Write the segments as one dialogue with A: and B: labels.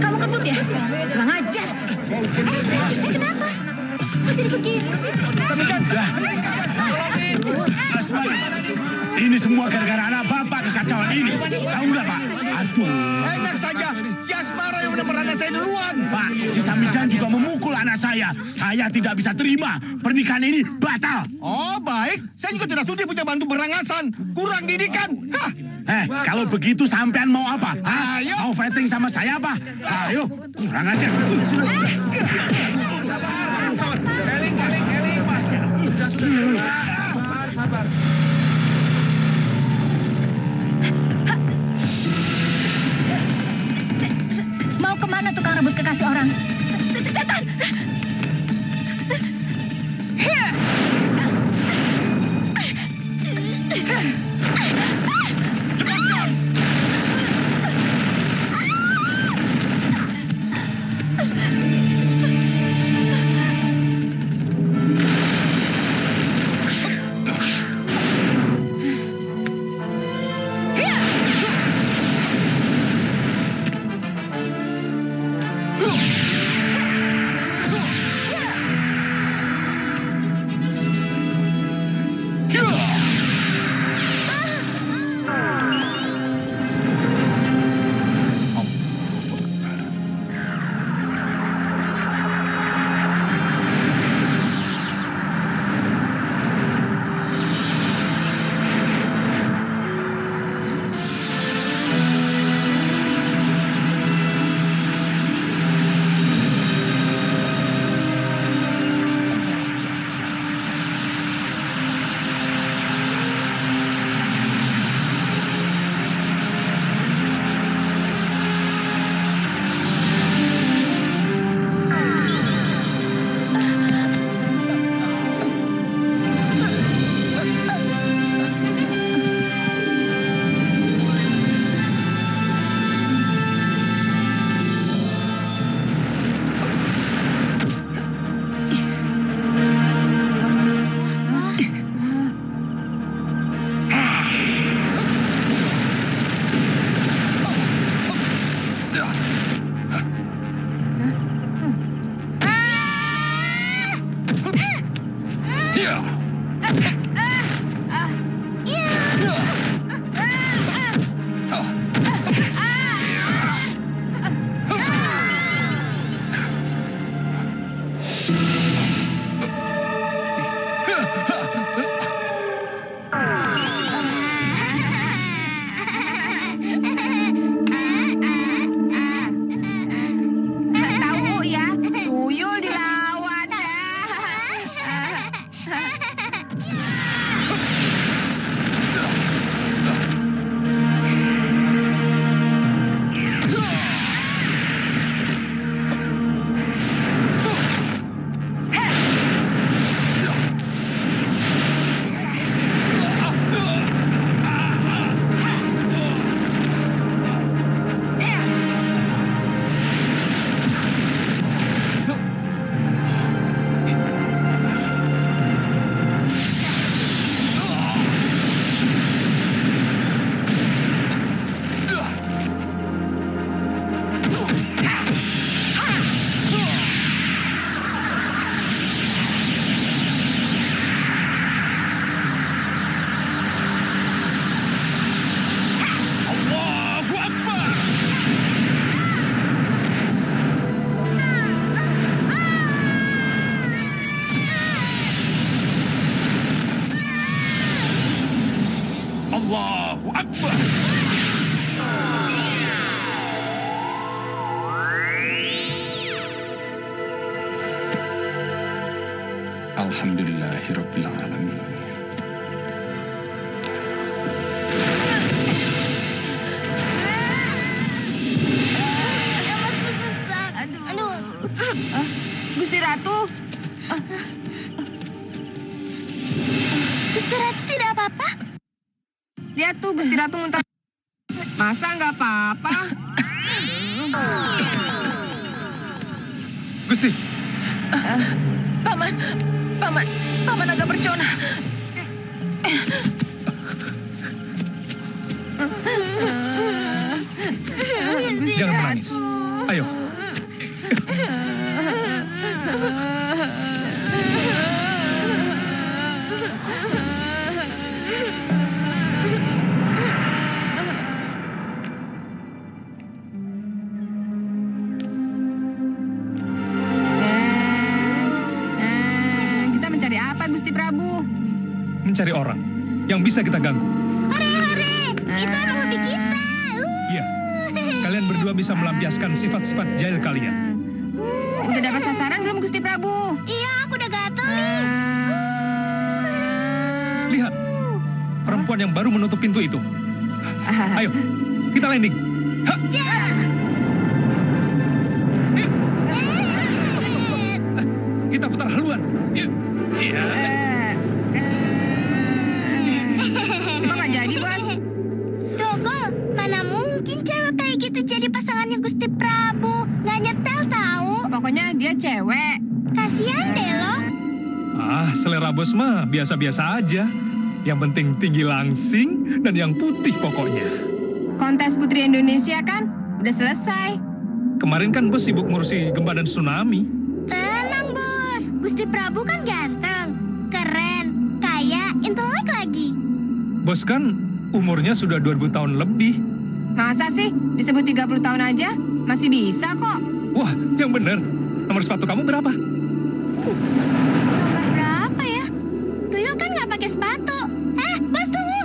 A: Kamu kentut ya? Kurang ajar. Kenapa? Kok jadi begini sih?
B: Sudah. Asmara, ini semua gara-gara anak bapak kekacauan ini. Tahu nggak, Pak? Aduh.
C: Enak saja, si Asmara yang menempat anak saya duluan.
B: Pak, si Samijan juga memukul anak saya. Saya tidak bisa terima. Pernikahan ini batal.
C: Oh, baik. Saya juga tidak sudi punya bantu berangasan. Kurang didikan. Hah?
B: Kalau begitu sampean mau apa?
C: Ayo.
B: Mau fighting sama saya apa? Ayo, kurang aja.
D: Sabar. Eling. Sabar.
A: Mau kemana tukang rebut kekasih orang? Setan!
B: Allahu Akbar. Alhamdulillahirabbil alamin.
A: Emasku sesak. Aduh. Gusti Ratu. Gusti Ratu tidak apa-apa?
E: Lihat tuh, Gusti Ratu muntah. Masa nggak apa-apa?
D: Gusti.
A: Paman agak bercona.
E: Gusti
F: Jangan menangis. Ayo.
E: Kita mencari apa, Gusti Prabu?
F: Mencari orang yang bisa kita ganggu.
A: Hore! Itu emang hobi kita.
F: Iya. Kalian berdua bisa melampiaskan sifat-sifat jahil kalian.
E: Udah dapat sasaran belum, Gusti Prabu?
A: Iya, aku udah gatel nih.
F: Lihat. Perempuan yang baru menutup pintu itu. Ayo, kita landing. Ha! Kita putar haluan. Iya.
E: Kok nggak jadi, Bos?
A: Dogol, mana mungkin cewek kayak gitu jadi pasangannya Gusti Prabu. Nggak nyetel tahu.
E: Pokoknya dia cewek.
A: Kasian deh lo.
F: Selera bos mah biasa-biasa aja. Yang penting tinggi langsing dan yang putih pokoknya.
E: Kontes Putri Indonesia kan udah selesai.
F: Kemarin kan bos sibuk ngurusi gempa dan tsunami.
A: Tenang, Bos. Gusti Prabu kan ganteng, keren, kaya, intelek lagi.
F: Bos kan umurnya sudah 2000 tahun lebih.
E: Masa sih disebut 30 tahun aja? Masih bisa kok.
F: Wah, yang bener. Nomor sepatu kamu berapa?
A: Nomor berapa ya? Tuyul kan nggak pakai sepatu. Bos tunggu.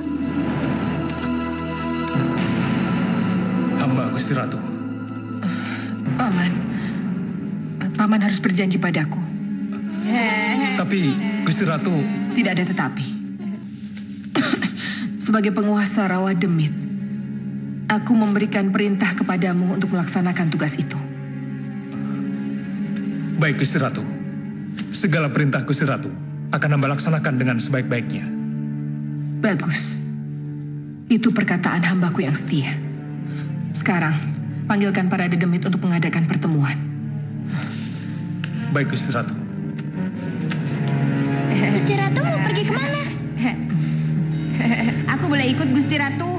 F: Hamba Gusti Ratu.
G: Paman harus berjanji padaku.
F: Tapi Gusti Ratu...
G: Tidak ada tetapi. Sebagai penguasa Rawa Demit, aku memberikan perintah kepadamu untuk melaksanakan tugas itu.
F: Baik Gusti Ratu. Segala perintah Gusti Ratu akan hamba laksanakan dengan sebaik-baiknya.
G: Bagus. Itu perkataan hambaku yang setia. Sekarang, panggilkan para dedemit untuk mengadakan pertemuan.
F: Baik Gusti Ratu.
A: Gusti Ratu mau pergi kemana?
E: Aku boleh ikut, Gusti Ratu.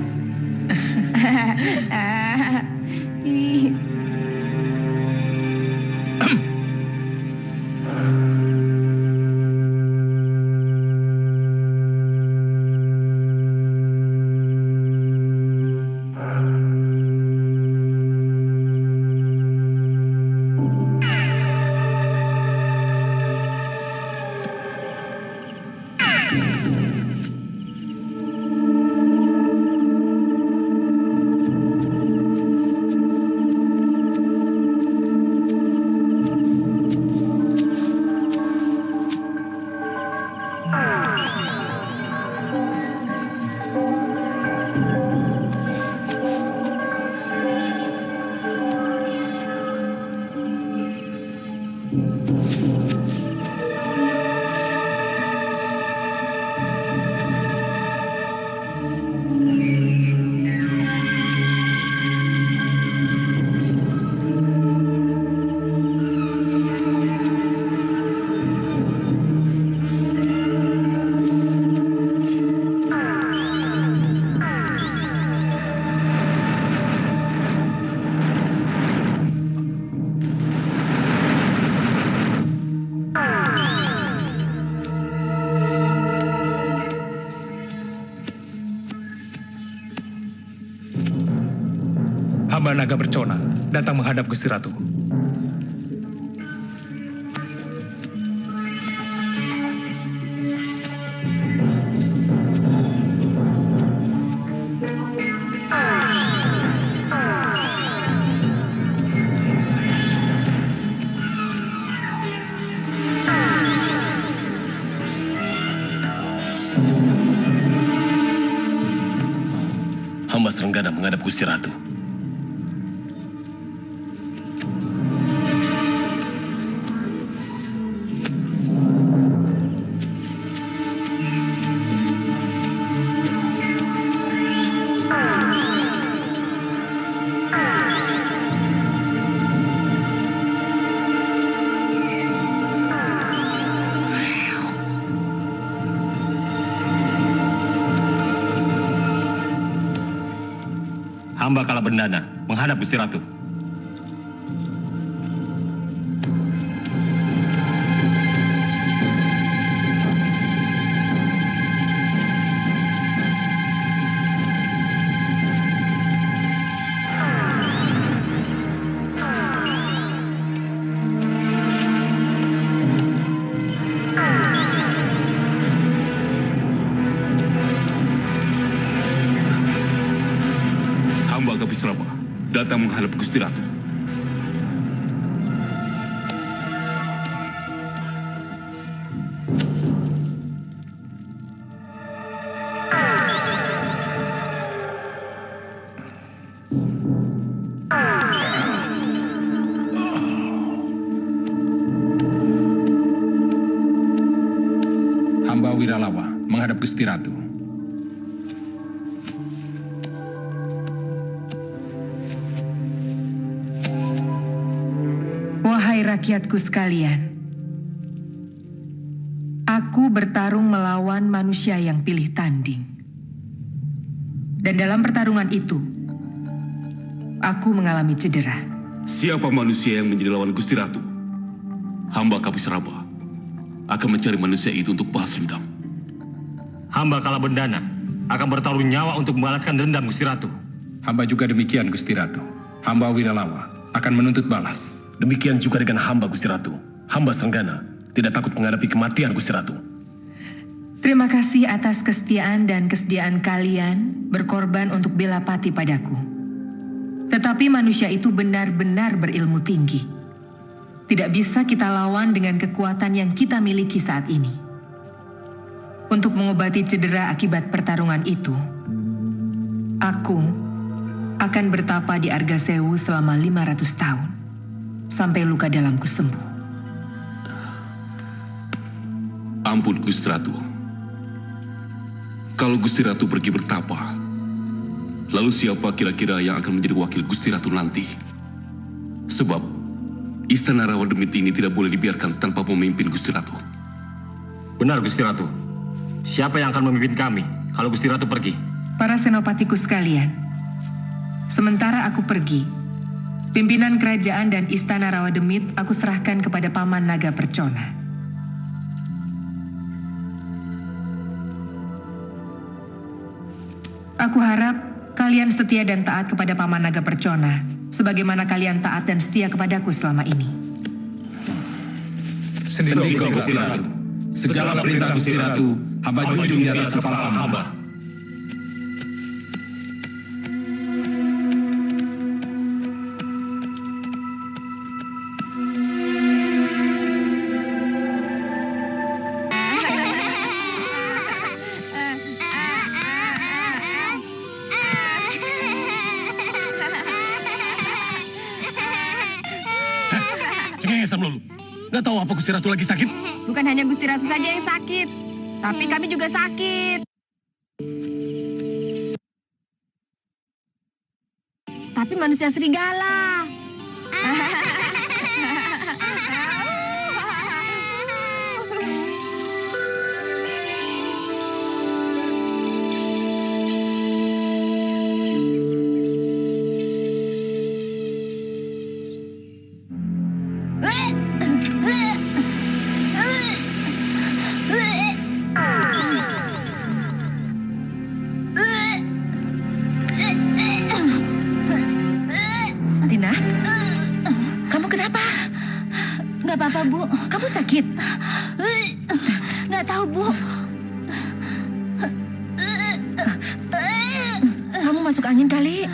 F: Hamba naga bercona datang menghadap Gusti Ratu.
B: Hamba Serenggana menghadap Gusti Ratu. Hamba Kala Bendana menghadap Gusti Ratu. Hamba Kabisrama datang menghadap Gusti Ratu.
H: Hamba Wiralawa menghadap Gusti Ratu.
G: Wahai rakyatku sekalian, aku bertarung melawan manusia yang pilih tanding. Dan dalam pertarungan itu, aku mengalami cedera.
B: Siapa manusia yang menjadi lawan Gusti Ratu? Hamba Kabisrama akan mencari manusia itu untuk balas dendam.
C: Hamba Kalabendana akan bertaruh nyawa untuk membalaskan dendam Gusti Ratu.
H: Hamba juga demikian, Gusti Ratu. Hamba Wiralawa akan menuntut balas.
I: Demikian juga dengan hamba Gusti Ratu. Hamba Senggana tidak takut menghadapi kematian Gusti Ratu.
G: Terima kasih atas kesetiaan dan kesediaan kalian berkorban untuk bela pati padaku. Tetapi manusia itu benar-benar berilmu tinggi. Tidak bisa kita lawan dengan kekuatan yang kita miliki saat ini. Untuk mengobati cedera akibat pertarungan itu, aku akan bertapa di Argasewu selama 500 tahun, sampai luka dalamku sembuh.
B: Ampun Gusti Ratu. Kalau Gusti Ratu pergi bertapa, lalu siapa kira-kira yang akan menjadi wakil Gusti Ratu nanti? Sebab Istana Rawademit ini tidak boleh dibiarkan tanpa pemimpin Gusti Ratu.
C: Benar Gusti Ratu. Siapa yang akan memimpin kami kalau Gusti Ratu pergi?
G: Para senopatiku sekalian, sementara aku pergi, pimpinan kerajaan dan Istana Rawademit aku serahkan kepada Paman Naga Percona. Aku harap kalian setia dan taat kepada Paman Naga Percona, sebagaimana kalian taat dan setia kepadaku selama ini.
H: Sendiri Gusti Ratu. Segala perintah Gusti Ratu, hamba junjung di atas kepala hamba.
B: Cengengesan lu. Nggak tahu apa Gusti Ratu lagi sakit?
E: Bukan hanya Gusti Ratu saja yang sakit, tapi kami juga sakit. Tapi manusia serigala.
G: Tina, kamu kenapa?
A: Nggak apa-apa, Bu.
G: Kamu sakit?
A: Nggak tahu, Bu.
G: Kamu masuk angin kali?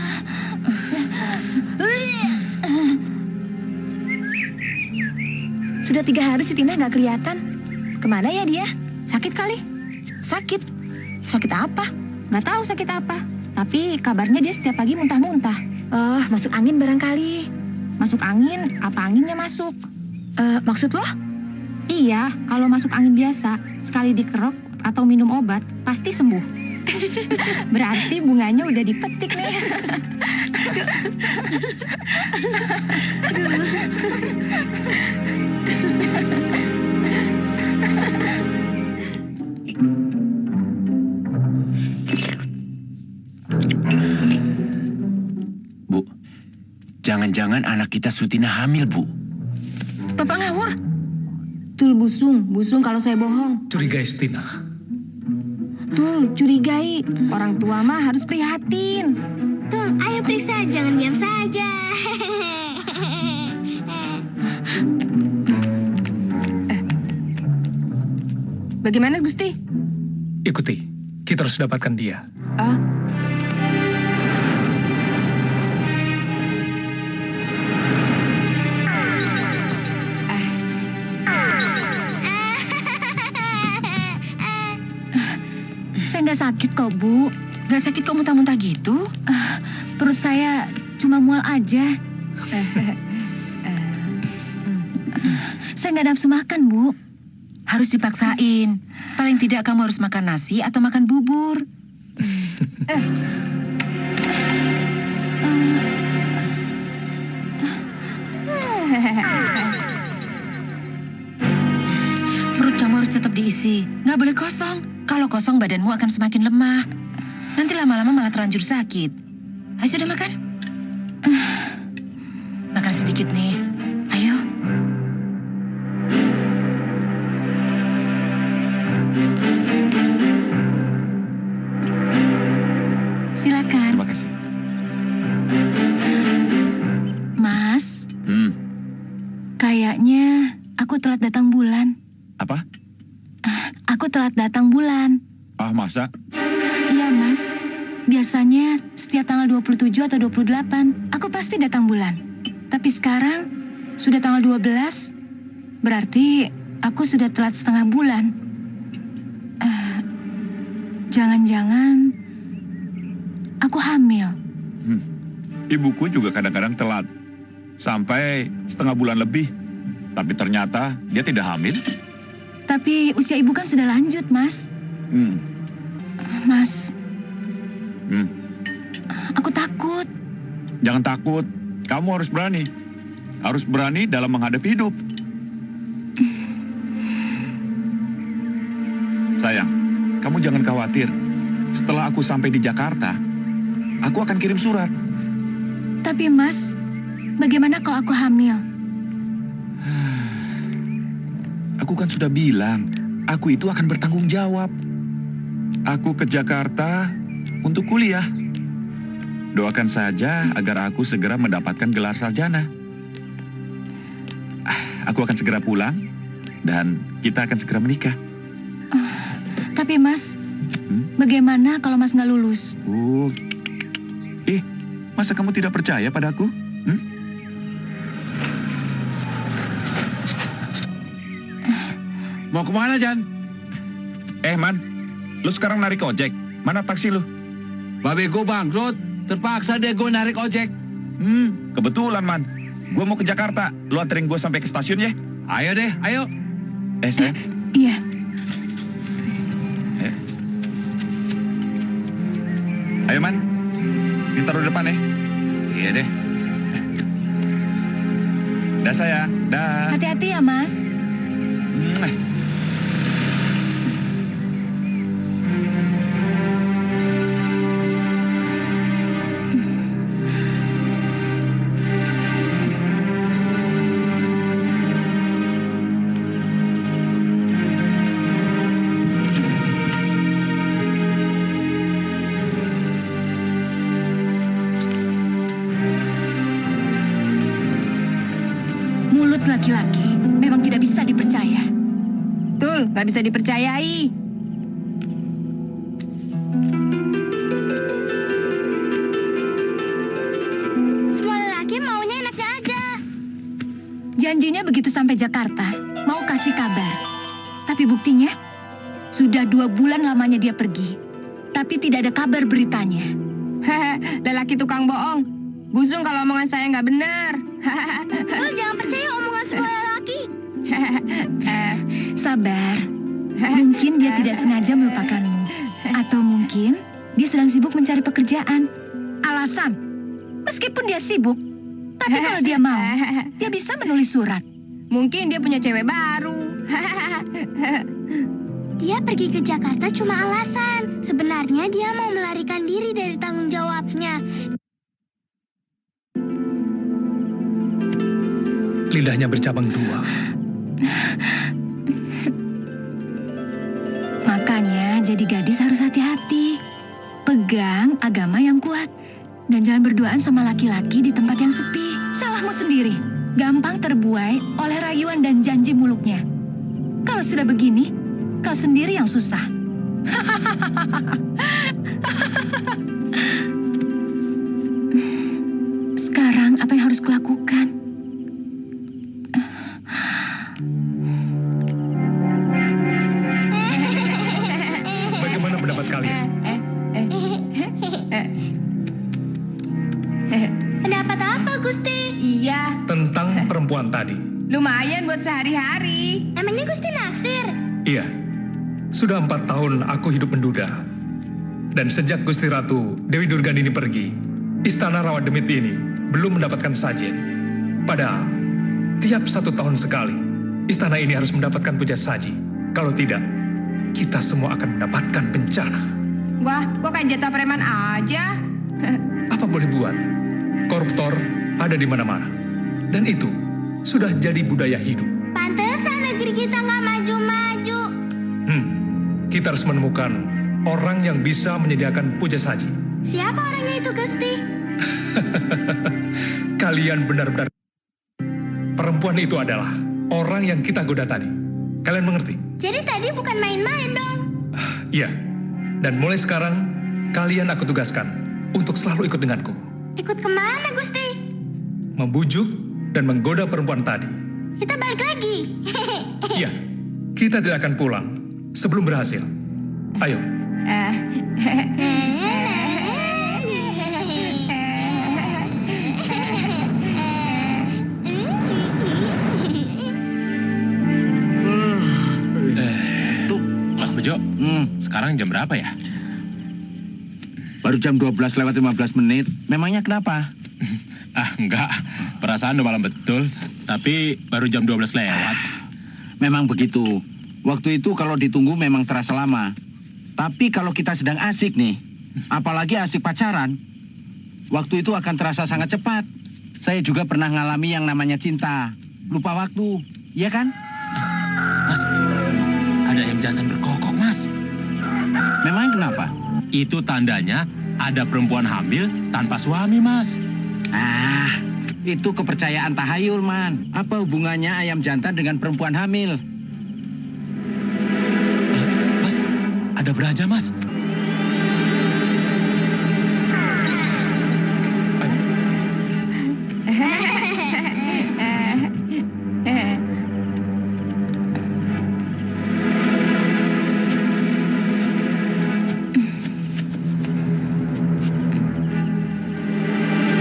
A: Sudah 3 hari si Tina nggak kelihatan. Kemana ya dia? Sakit kali? Sakit? Sakit apa? Nggak tahu sakit apa. Tapi kabarnya dia setiap pagi muntah-muntah. Oh, masuk angin barangkali. Masuk angin? Apa anginnya masuk? Maksud lo? Iya, kalau masuk angin biasa, sekali dikerok atau minum obat, pasti sembuh. Berarti bunganya udah dipetik nih.
I: Bu, jangan-jangan anak kita Sutina hamil, Bu.
G: Bapak ngawur?
A: Tul busung kalau saya bohong.
F: Curigai Stina.
A: Tul, curigai. Orang tua mah harus prihatin. Tul, ayo periksa, jangan diam saja.
E: Bagaimana Gusti?
F: Ikuti, kita harus dapatkan dia.
A: Nggak sakit kok, Bu.
J: Nggak sakit kok muntah-muntah gitu?
A: Perut saya cuma mual aja. Saya nggak nafsu makan, Bu.
J: Harus dipaksain. Paling tidak kamu harus makan nasi atau makan bubur. Perut kamu harus tetap diisi. Nggak boleh kosong. Kalau kosong badanmu akan semakin lemah. Nanti lama-lama malah terlanjur sakit. Ayo sudah makan. Makan sedikit nih. Ayo.
A: Silakan.
H: Terima kasih.
A: Mas, kayaknya aku telat datang bulan.
H: Apa?
A: Aku telat datang bulan.
H: Ah, masa?
A: Iya, Mas. Biasanya setiap tanggal 27 atau 28, aku pasti datang bulan. Tapi sekarang sudah tanggal 12, berarti aku sudah telat setengah bulan. Jangan-jangan aku hamil.
H: Ibuku juga kadang-kadang telat. Sampai setengah bulan lebih. Tapi ternyata dia tidak hamil.
A: Tapi usia ibu kan sudah lanjut, Mas. Mas, aku takut.
H: Jangan takut. Kamu harus berani. Harus berani dalam menghadapi hidup. Sayang, kamu jangan khawatir. Setelah aku sampai di Jakarta, aku akan kirim surat.
A: Tapi Mas, bagaimana kalau aku hamil?
H: Aku kan sudah bilang, aku itu akan bertanggung jawab. Aku ke Jakarta untuk kuliah. Doakan saja agar aku segera mendapatkan gelar sarjana. Aku akan segera pulang dan kita akan segera menikah.
A: Tapi Mas, bagaimana kalau Mas nggak lulus?
H: Masa kamu tidak percaya padaku?
D: Mau kemana, Jan?
H: Man, lu sekarang narik ojek. Mana taksi lu?
D: Babe gue bangkrut, terpaksa deh gue narik ojek.
H: Kebetulan, Man. Gue mau ke Jakarta. Lu anterin gue sampai ke stasiun ya?
D: Ayo deh, ayo.
H: Sayang.
A: Iya.
H: Ayo, Man. Ini taruh di depan ya. Iya deh. Dah, sayang. Dah.
A: Hati-hati ya, Mas. Mulut laki-laki memang tidak bisa dipercaya.
E: Betul, nggak bisa dipercayai.
K: Semua lelaki maunya enaknya aja.
A: Janjinya begitu sampai Jakarta, mau kasih kabar. Tapi buktinya, sudah 2 bulan lamanya dia pergi. Tapi tidak ada kabar beritanya.
E: Lelaki tukang bohong. Busung kalau omongan saya nggak benar.
K: Lu jangan percaya omongan semua lelaki.
A: Sabar. Mungkin dia tidak sengaja melupakanmu. Atau mungkin dia sedang sibuk mencari pekerjaan. Alasan, meskipun dia sibuk, tapi kalau dia mau, dia bisa menulis surat.
E: Mungkin dia punya cewek baru.
K: Dia pergi ke Jakarta cuma alasan. Sebenarnya dia mau melarikan diri dari tanggung jawabnya.
F: Lidahnya bercabang tua.
A: Makanya jadi gadis harus hati-hati. Pegang agama yang kuat. Dan jangan berduaan sama laki-laki di tempat yang sepi. Salahmu sendiri. Gampang terbuai oleh rayuan dan janji muluknya. Kalau sudah begini, kau sendiri yang susah. Sekarang apa yang harus kulakukan?
F: Bagaimana pendapat kalian?
K: Pendapat apa, Gusti?
E: Iya,
F: Tentang perempuan tadi.
E: lumayan buat sehari-hari.
K: Emangnya Gusti naksir?
F: Iya, sudah 4 tahun aku hidup menduda. Dan sejak Gusti Ratu Dewi Durgandini pergi, Istana Rawademit ini belum mendapatkan sajen. Padahal, tiap 1 tahun sekali, istana ini harus mendapatkan puja saji. Kalau tidak, kita semua akan mendapatkan bencana.
E: Wah, kok kayak jatah preman aja?
F: Apa boleh buat? Koruptor ada di mana-mana. Dan itu sudah jadi budaya hidup.
K: Pantesan negeri kita nggak maju-maju.
F: Kita harus menemukan orang yang bisa menyediakan puja saji.
K: Siapa orangnya itu, Gusti?
F: Kalian benar-benar... Perempuan itu adalah orang yang kita goda tadi. Kalian mengerti?
K: Jadi tadi bukan main-main dong.
F: Iya. Dan mulai sekarang, kalian aku tugaskan untuk selalu ikut denganku.
K: Ikut kemana, Gusti?
F: Membujuk dan menggoda perempuan tadi.
K: Kita balik lagi.
F: Iya, kita tidak akan pulang sebelum berhasil. Ayo.
C: Tuh, Mas Bejo, sekarang jam berapa ya?
L: Baru jam 12:15. Memangnya kenapa?
C: Enggak. Perasaan udah malam betul. Tapi baru jam 12 lewat.
L: Memang begitu. Waktu itu kalau ditunggu memang terasa lama. Tapi kalau kita sedang asik nih, apalagi asik pacaran, waktu itu akan terasa sangat cepat. Saya juga pernah ngalami yang namanya cinta. Lupa waktu, iya kan?
C: Mas, ada ayam jantan berkokok, Mas.
L: Memang kenapa?
C: Itu tandanya ada perempuan hamil tanpa suami, Mas.
L: Itu kepercayaan tahayul, Man. Apa hubungannya ayam jantan dengan perempuan hamil?
C: Mas, ada beraja, Mas.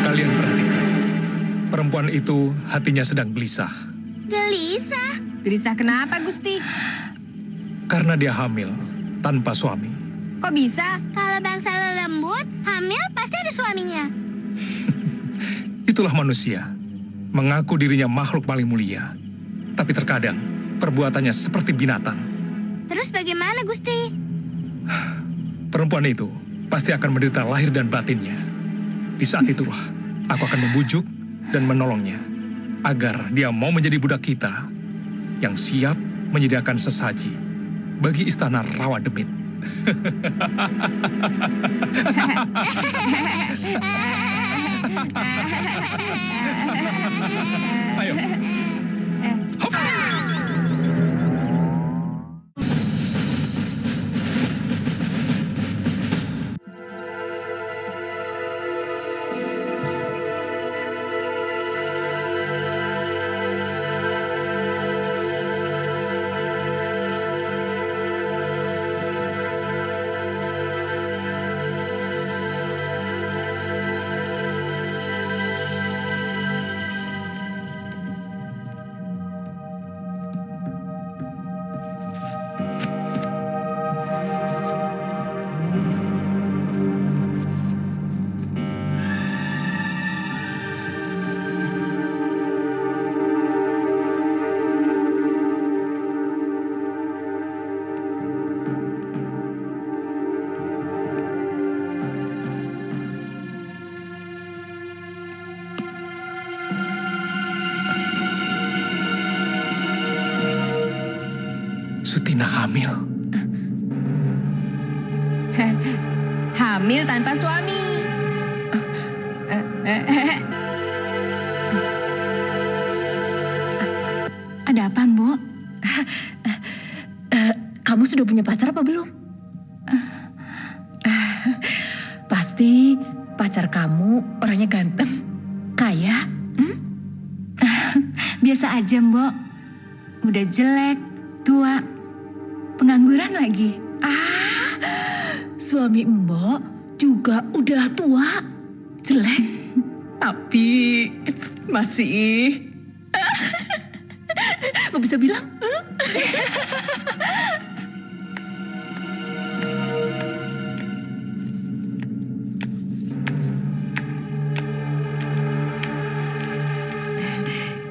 F: Kalian perhatikan. Perempuan itu hatinya sedang gelisah.
K: Gelisah?
E: Gelisah kenapa, Gusti?
F: Karena dia hamil tanpa suami.
E: Kok bisa?
K: Kalau bangsa lembut, hamil pasti ada suaminya.
F: Itulah manusia. Mengaku dirinya makhluk paling mulia. Tapi terkadang perbuatannya seperti binatang.
K: Terus bagaimana, Gusti?
F: Perempuan itu pasti akan menderita lahir dan batinnya. Di saat itulah aku akan membujuk dan menolongnya agar dia mau menjadi budak kita yang siap menyediakan sesaji bagi istana Rawademit. Ayo. Hop. Sutina hamil.
E: Hamil tanpa suami.
A: Ada apa, Mbok? Kamu sudah punya pacar apa belum? Pasti pacar kamu orangnya ganteng, kaya. Biasa aja, Mbok. Udah jelek, tua, pengangguran lagi. Suami Mbok juga udah tua, jelek.
G: Tapi masih... Gue bisa bilang.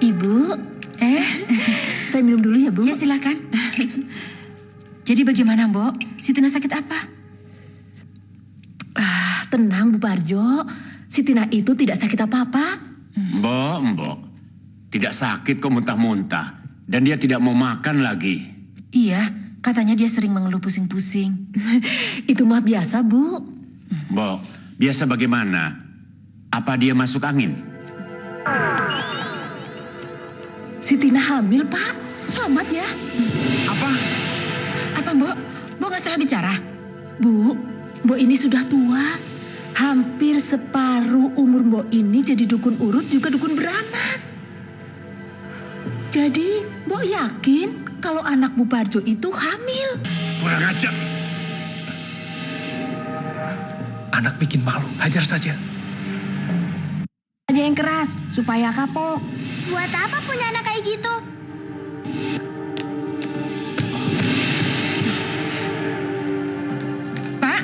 J: Ibu,
G: saya minum dulu ya, Bu.
J: Ya, silakan. Jadi bagaimana, Mbok? Si Tina sakit apa?
G: Tenang, Bu Parjo. Si Tina itu tidak sakit apa-apa.
M: Mbok. Tidak sakit kok muntah-muntah. Dan dia tidak mau makan lagi.
J: Iya, katanya dia sering mengeluh pusing-pusing.
G: Itu mah biasa, Bu.
M: Mbok, biasa bagaimana? Apa dia masuk angin?
G: Si Tina hamil, Pak. Selamat ya.
M: Apa?
J: Apa, Mbok? Mbok nggak salah bicara?
G: Bu, Mbok ini sudah tua. Hampir separuh umur Mbok ini jadi dukun urut juga dukun beranak. Jadi, Mbok yakin kalau anak Bu Parjo itu hamil?
M: Kurang ajar.
F: Anak bikin malu, hajar saja.
E: Aja yang keras, supaya kapok.
K: Buat apa punya anak kayak gitu?
J: Pak?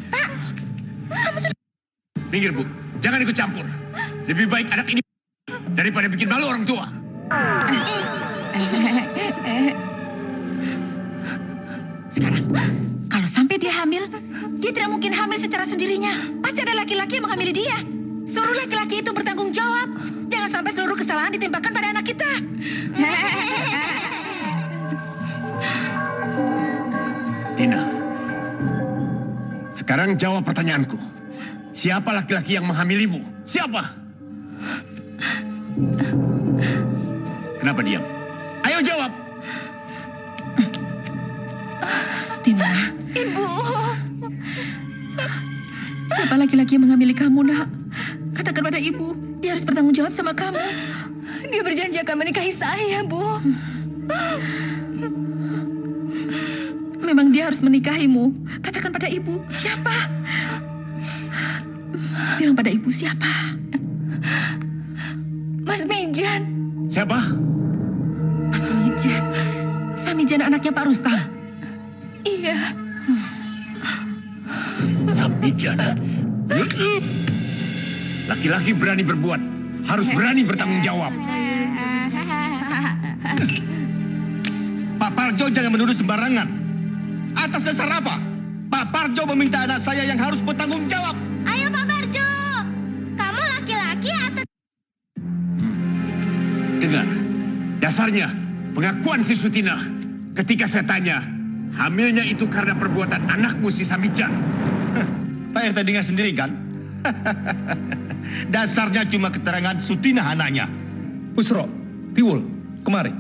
J: Pak? Kamu sudah...
M: Minggir, Bu. Jangan ikut campur. Lebih baik anak ini daripada bikin malu orang tua.
J: Sekarang, kalau sampai dia hamil, dia tidak mungkin hamil secara sendirinya. Pasti ada laki-laki yang menghamili dia. Suruh laki-laki itu bertanggung jawab. Jangan sampai seluruh kesalahan ditimpakan pada anak kita.
M: Tina, sekarang jawab pertanyaanku. Siapa laki-laki yang menghamilimu? Siapa? Kenapa diam? Ayo jawab.
J: Tina. Ibu. Siapa laki-laki yang menghamili kamu, Nak? Katakan pada ibu, dia harus bertanggung jawab sama kamu.
A: Dia berjanji akan menikahi saya, Bu.
J: Memang dia harus menikahimu. Katakan pada ibu, siapa? Bilang pada ibu siapa?
A: Mas Mijan.
M: Siapa?
J: Mas Mijan. Samijan anaknya Pak Rustam.
A: Iya.
M: Samijan. Laki-laki berani berbuat, harus berani bertanggung jawab.
N: Pak Parjo jangan menuduh sembarangan. Atas dasar apa? Pak Parjo meminta anak saya yang harus bertanggung jawab.
K: Ayo Pak Parjo. Kamu laki-laki atau...
M: Dengar, dasarnya pengakuan si Sutina. Ketika saya tanya, hamilnya itu karena perbuatan anakmu si Samijan.
N: Pak RT dengar sendiri kan? Dasarnya cuma keterangan Sutina anaknya.
F: Usro, Tiwul, kemari.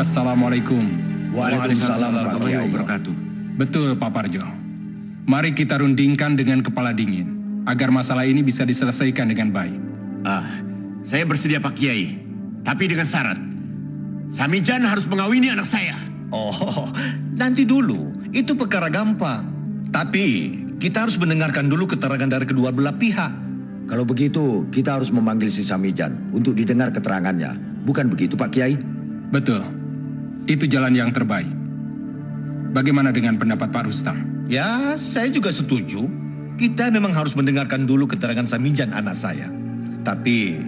O: Assalamualaikum.
M: Waalaikumsalam warahmatullahi wabarakatuh.
O: Betul, Pak Parjo. Mari kita rundingkan dengan kepala dingin, agar masalah ini bisa diselesaikan dengan baik.
M: Saya bersedia Pak Kiai, tapi dengan syarat. Samijan harus mengawini anak saya.
N: Oh, nanti dulu. Itu perkara gampang. Tapi kita harus mendengarkan dulu keterangan dari kedua belah pihak.
L: Kalau begitu, kita harus memanggil si Samijan untuk didengar keterangannya. Bukan begitu, Pak Kiai?
O: Betul. Itu jalan yang terbaik. Bagaimana dengan pendapat Pak Rustam?
N: Ya, saya juga setuju. Kita memang harus mendengarkan dulu keterangan Samijan anak saya. Tapi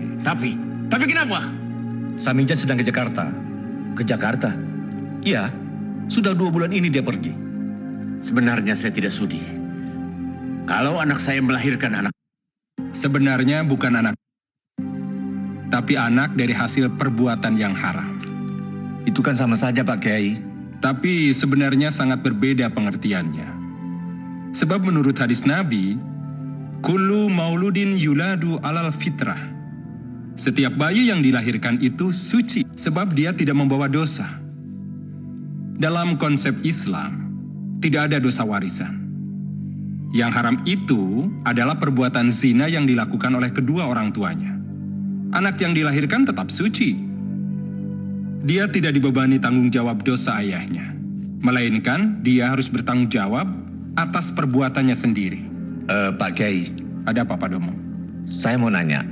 M: kenapa?
N: Samijan sedang ke Jakarta.
L: Ke Jakarta?
N: Iya, sudah 2 bulan ini dia pergi.
M: Sebenarnya saya tidak sudi. Kalau anak saya melahirkan anak.
O: Sebenarnya bukan anak, tapi anak dari hasil perbuatan yang haram.
N: Itu kan sama saja Pak Kiai.
O: Tapi sebenarnya sangat berbeda pengertiannya. Sebab menurut hadis Nabi, kullu mauludin yuladu alal fitrah. Setiap bayi yang dilahirkan itu suci, sebab dia tidak membawa dosa. Dalam konsep Islam, tidak ada dosa warisan. Yang haram itu adalah perbuatan zina yang dilakukan oleh kedua orang tuanya. anak yang dilahirkan tetap suci. Dia tidak dibebani tanggung jawab dosa ayahnya, melainkan dia harus bertanggung jawab atas perbuatannya sendiri.
P: Pak Kiai.
O: Ada apa, Pak Domo?
P: Saya mau nanya,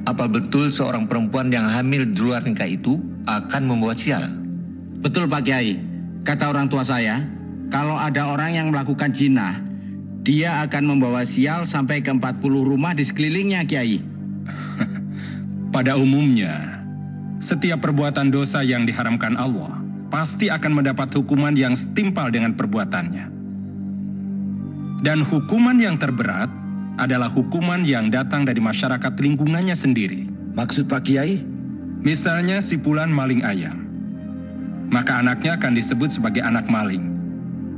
P: apa betul seorang perempuan yang hamil di luar nikah itu akan membawa sial?
L: Betul Pak Kiai. Kata orang tua saya, kalau ada orang yang melakukan zina, dia akan membawa sial sampai ke 40 rumah di sekelilingnya, Kiai.
O: Pada umumnya, setiap perbuatan dosa yang diharamkan Allah pasti akan mendapat hukuman yang setimpal dengan perbuatannya. Dan hukuman yang terberat adalah hukuman yang datang dari masyarakat lingkungannya sendiri.
P: Maksud Pak Kiai?
O: Misalnya si Fulan maling ayam, maka anaknya akan disebut sebagai anak maling.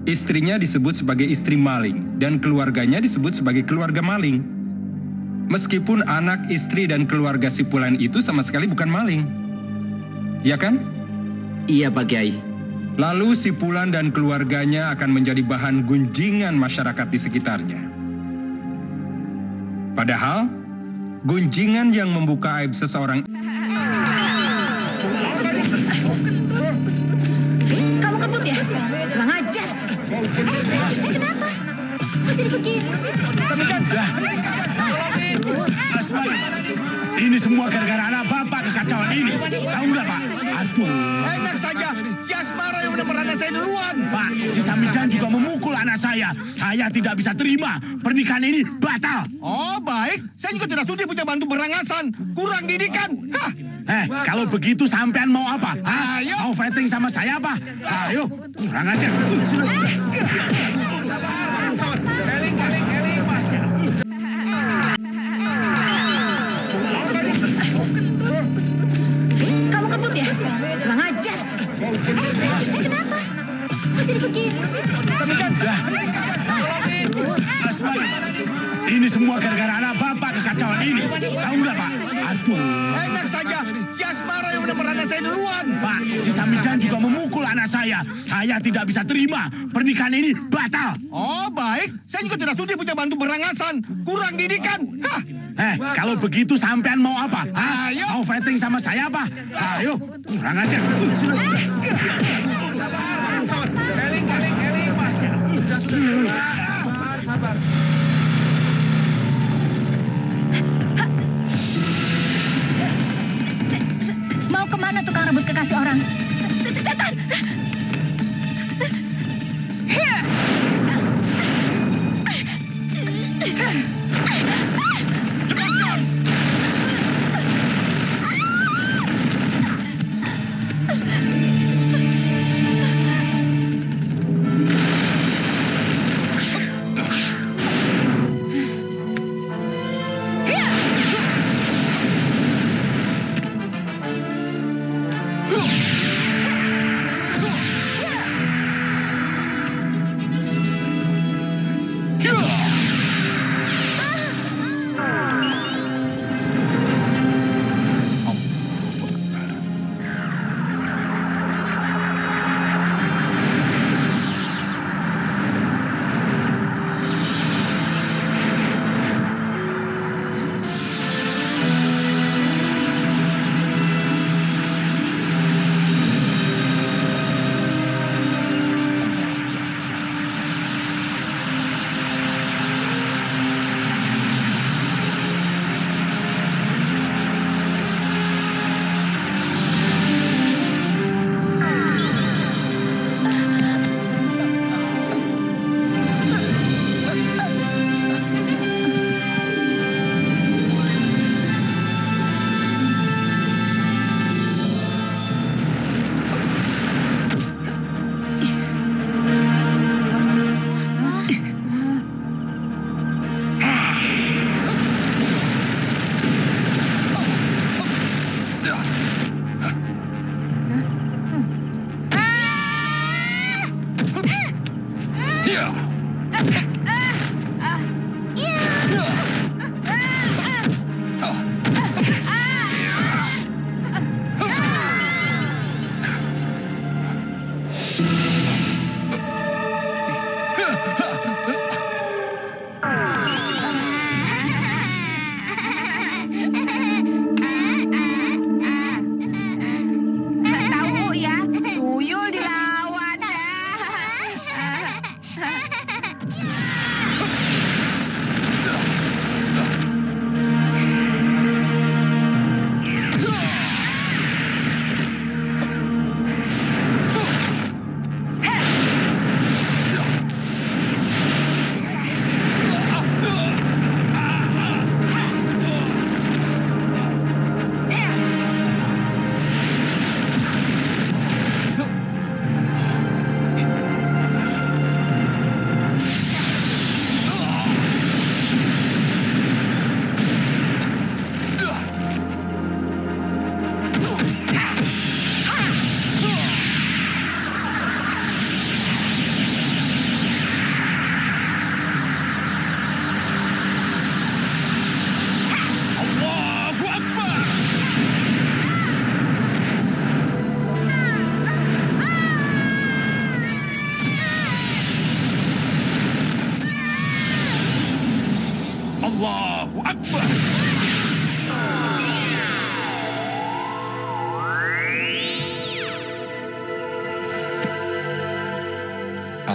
O: Istrinya disebut sebagai istri maling, dan keluarganya disebut sebagai keluarga maling. Meskipun anak, istri, dan keluarga si Fulan itu sama sekali bukan maling. Ya kan?
L: Iya Pak Kiai.
O: Lalu si Fulan dan keluarganya akan menjadi bahan gunjingan masyarakat di sekitarnya. Padahal, gunjingan yang membuka aib seseorang...
A: Kamu kentut ya? Kurang ajar. Kenapa? Kok jadi begini sih?
N: Ini semua gara-gara anak bapak kekacauan ini. Tahu nggak Pak? Aduh.
M: Enak saja, si Asmara yang menempat anak saya duluan.
N: Pak, si Samijan juga memukul anak saya. Saya tidak bisa terima. Pernikahan ini batal.
M: Oh baik, saya juga tidak sudi punya bantu berangasan. Kurang didikan. Hah.
N: Kalau begitu sampean mau apa?
M: Ayo.
N: Mau fighting sama saya apa? Ayo, kurang aja.
A: Kamu kentut ya? Kurang ajar. Kenapa? Kok jadi begini sih?
N: Ini semua gara-gara anak bapak kekacauan ini. Tahu nggak Pak? Aduh.
M: Enak saja, si Asmara yang menempat anak saya duluan.
N: Pak, si Samijan juga memukul anak saya. Saya tidak bisa terima. Pernikahan ini batal.
M: Oh baik, saya juga tidak sudi punya bantu berangasan. Kurang didikan. Hah.
N: Kalau begitu sampean mau apa?
M: Ayo.
N: Mau fighting sama saya apa? Ayo, kurang aja.
M: Sabar.
A: Mau kemana tukang rebut kekasih orang? Setan!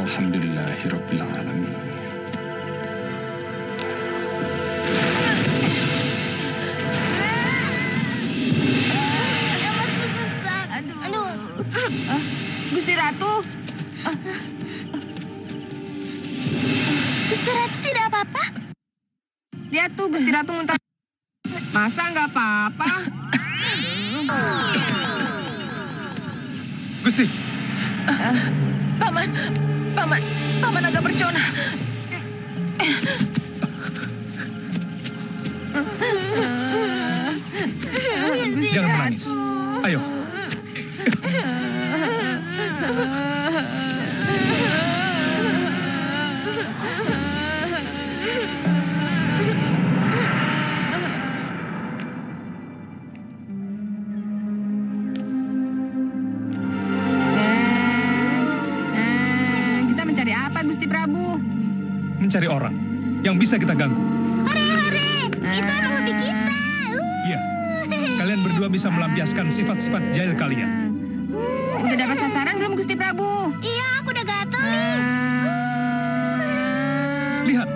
O: Alhamdulillahirabbil alamin.
E: Masku sesak. Aduh. Gusti Ratu.
K: Gusti Ratu tidak apa-apa?
E: Lihat tuh Gusti Ratu muntah. Masa nggak apa-apa?
F: Gusti.
J: Paman agak bercona.
F: Jangan menangis. Ayo.
E: Kita mencari apa Gusti Prabu?
F: Mencari orang yang bisa kita ganggu.
K: Hore! Itu emang hobi kita.
F: Iya. Kalian berdua bisa melampiaskan sifat-sifat jahil kalian.
E: Udah dapat sasaran belum Gusti Prabu?
K: Iya, aku udah gatel nih.
F: Lihat.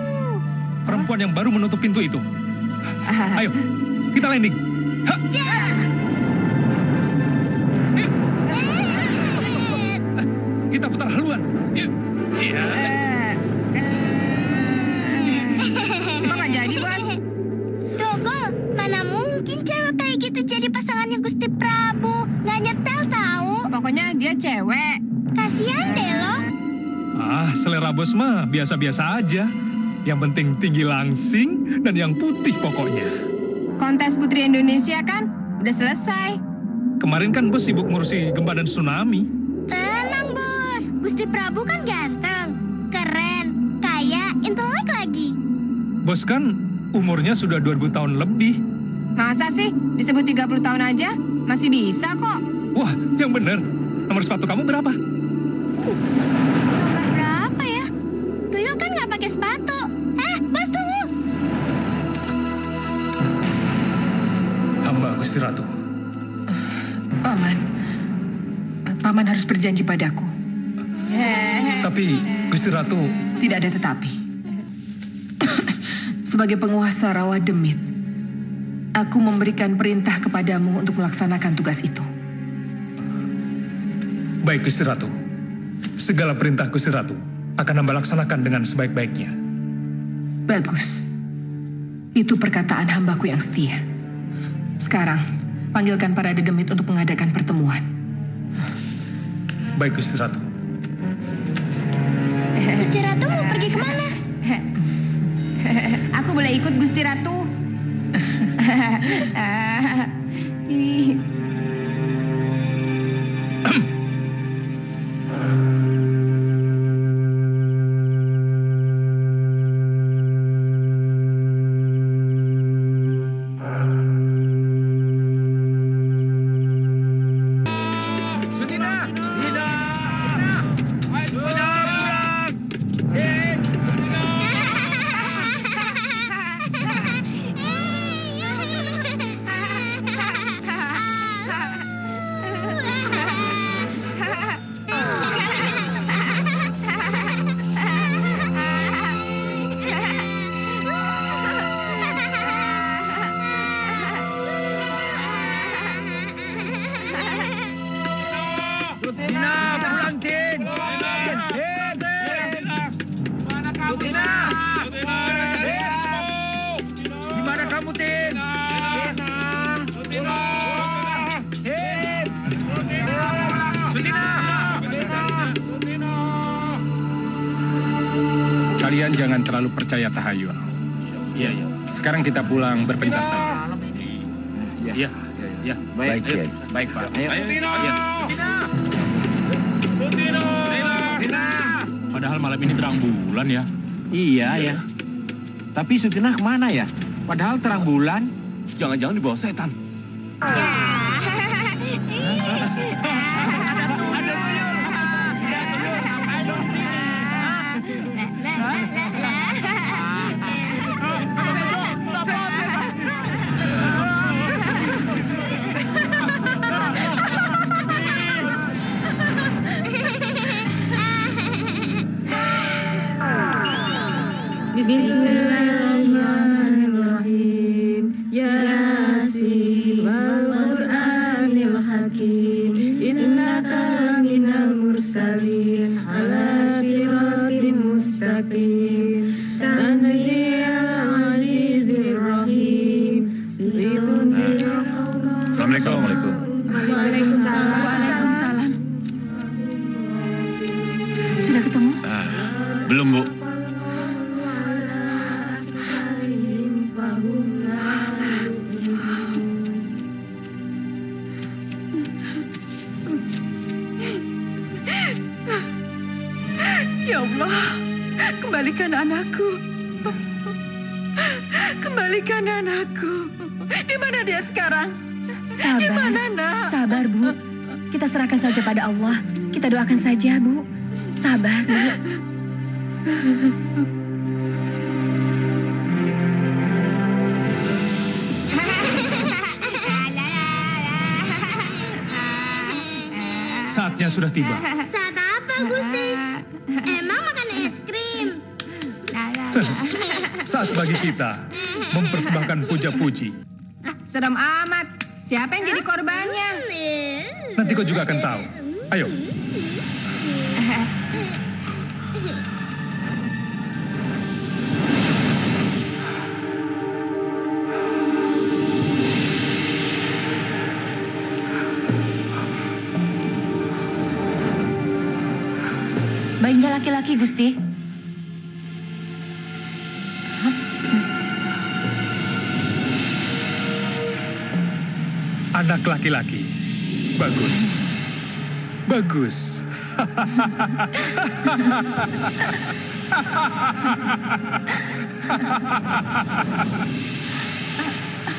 F: Perempuan yang baru menutup pintu itu. Ayo, kita landing. Ha! Kita putar haluan. Iya.
E: Kok nggak jadi, Bos?
K: Rogol, mana mungkin cewek kayak gitu jadi pasangannya Gusti Prabu. Nggak nyetel tahu.
E: Pokoknya dia cewek.
K: Kasian deh lo.
F: Selera bos mah biasa-biasa aja. Yang penting tinggi langsing dan yang putih pokoknya.
E: Kontes Putri Indonesia kan udah selesai.
F: Kemarin kan bos sibuk ngurusi gempa dan tsunami.
K: Tenang, Bos. Gusti Prabu kan ganteng, keren, kaya, intelek lagi.
F: Bos kan umurnya sudah 2000 tahun lebih.
E: Masa sih disebut 30 tahun aja? Masih bisa kok.
F: Wah, yang bener. Nomor sepatu kamu berapa?
K: Nomor berapa ya? Tuyul kan nggak pakai sepatu. Bos tunggu.
F: Hamba Gusti Ratu.
G: Paman harus berjanji padaku.
F: Tapi Gusti Ratu...
G: Tidak ada tetapi. Sebagai penguasa Rawa Demit, aku memberikan perintah kepadamu untuk melaksanakan tugas itu.
F: Baik Gusti Ratu. Segala perintah Gusti Ratu akan hamba laksanakan dengan sebaik-baiknya.
G: Bagus. Itu perkataan hambaku yang setia. Sekarang, panggilkan para dedemit untuk mengadakan pertemuan.
F: Baik Gusti Ratu.
K: Gusti Ratu mau pergi kemana?
E: Aku boleh ikut Gusti Ratu.
O: Kalian jangan terlalu percaya tahayul.
I: Iya.
O: Sekarang kita pulang berpencar saja.
I: Iya.
L: Baik, Kiai.
I: Baik, Pak.
C: Padahal malam ini terang bulan ya.
L: Iya ya. Tapi Sutinah kemana ya? Padahal terang bulan.
B: Jangan-jangan dibawa setan.
Q: hakim innaka minal mursalin ala siratim mustaqim tanzilal azizir rahim litunzira qauman.
H: Assalamualaikum.
J: Waalaikumsalam. Sudah ketemu?
H: Belum, Bu.
G: Ya Allah, kembalikan anakku. Kembalikan anakku. Di mana dia sekarang?
A: Sabar.
G: Di mana, Nak?
A: Sabar, Bu. Kita serahkan saja pada Allah. Kita doakan saja, Bu. Sabar, Bu.
F: Saatnya sudah tiba.
K: Saat apa, Gusti? Emang makan es krim?
F: Saat bagi kita mempersembahkan puja-puji.
E: Serem amat. Siapa yang jadi korbannya?
F: Nanti kau juga akan tahu. Ayo.
A: Bayinya laki-laki, Gusti.
F: Anak laki-laki. Bagus. Bagus.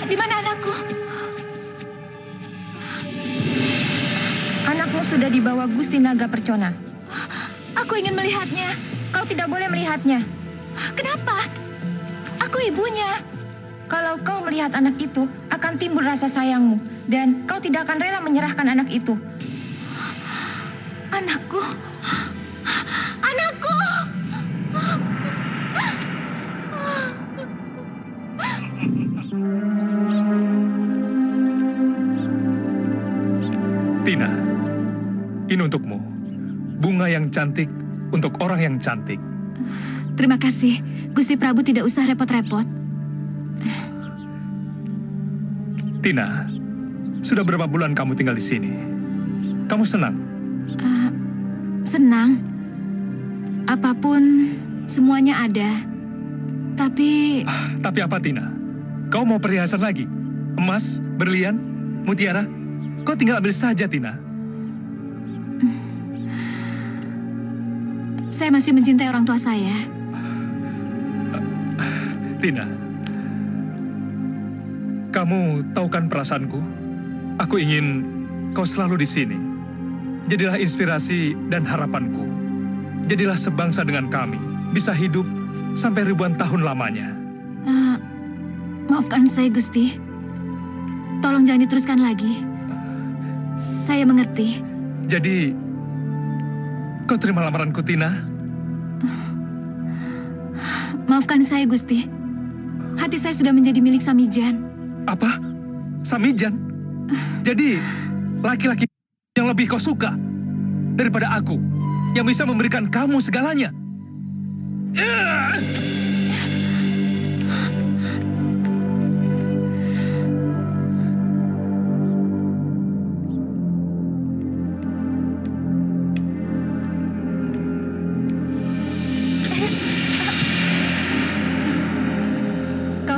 A: Di mana anakku? Anakmu sudah dibawa Gusti Naga Percona. Aku ingin melihatnya. Kau tidak boleh melihatnya. Kenapa? Aku ibunya. Kalau kau melihat anak itu, akan timbul rasa sayangmu. Dan kau tidak akan rela menyerahkan anak itu. Anakku. Anakku.
F: Tina, ini untukmu. Bunga yang cantik untuk orang yang cantik.
A: Terima kasih. Gusti Prabu tidak usah repot-repot.
F: Tina, sudah berapa bulan kamu tinggal di sini? Kamu senang?
A: Senang. Apapun, semuanya ada. Tapi...
F: Tapi apa, Tina? Kau mau perhiasan lagi? Emas, berlian, mutiara? Kau tinggal ambil saja, Tina.
A: Saya masih mencintai orang tua saya.
F: Tina, kamu tahu kan perasaanku? Aku ingin kau selalu di sini. Jadilah inspirasi dan harapanku. Jadilah sebangsa dengan kami. Bisa hidup sampai ribuan tahun lamanya.
A: Maafkan saya, Gusti. Tolong jangan diteruskan lagi. Saya mengerti.
F: Jadi, kau terima lamaranku, Tina?
A: Maafkan saya, Gusti. Hati saya sudah menjadi milik Samijan.
F: Apa? Samijan? Jadi, laki-laki yang lebih kau suka daripada aku, yang bisa memberikan kamu segalanya.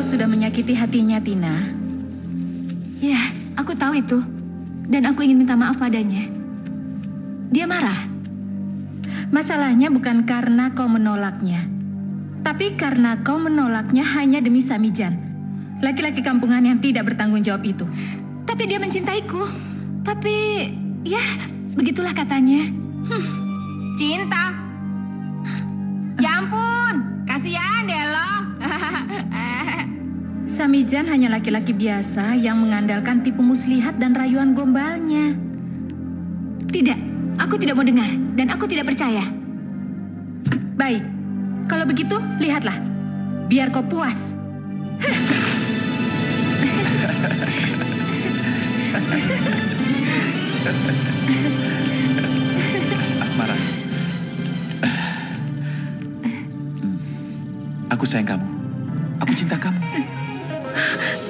G: Sudah menyakiti hatinya, Tina.
A: Ya, aku tahu itu. Dan aku ingin minta maaf padanya. Dia marah.
G: Masalahnya bukan karena kau menolaknya. Tapi karena kau menolaknya hanya demi Samijan. Laki-laki kampungan yang tidak bertanggung jawab itu.
A: Tapi dia mencintaiku. Tapi, ya, begitulah katanya.
E: Cinta. Ya ampun, kasihan deh lo.
G: Samijan hanya laki-laki biasa yang mengandalkan tipu muslihat dan rayuan gombalnya.
A: Tidak, aku tidak mau dengar dan aku tidak percaya.
G: Baik, kalau begitu lihatlah, biar kau puas.
H: sayang kamu. Aku cinta kamu.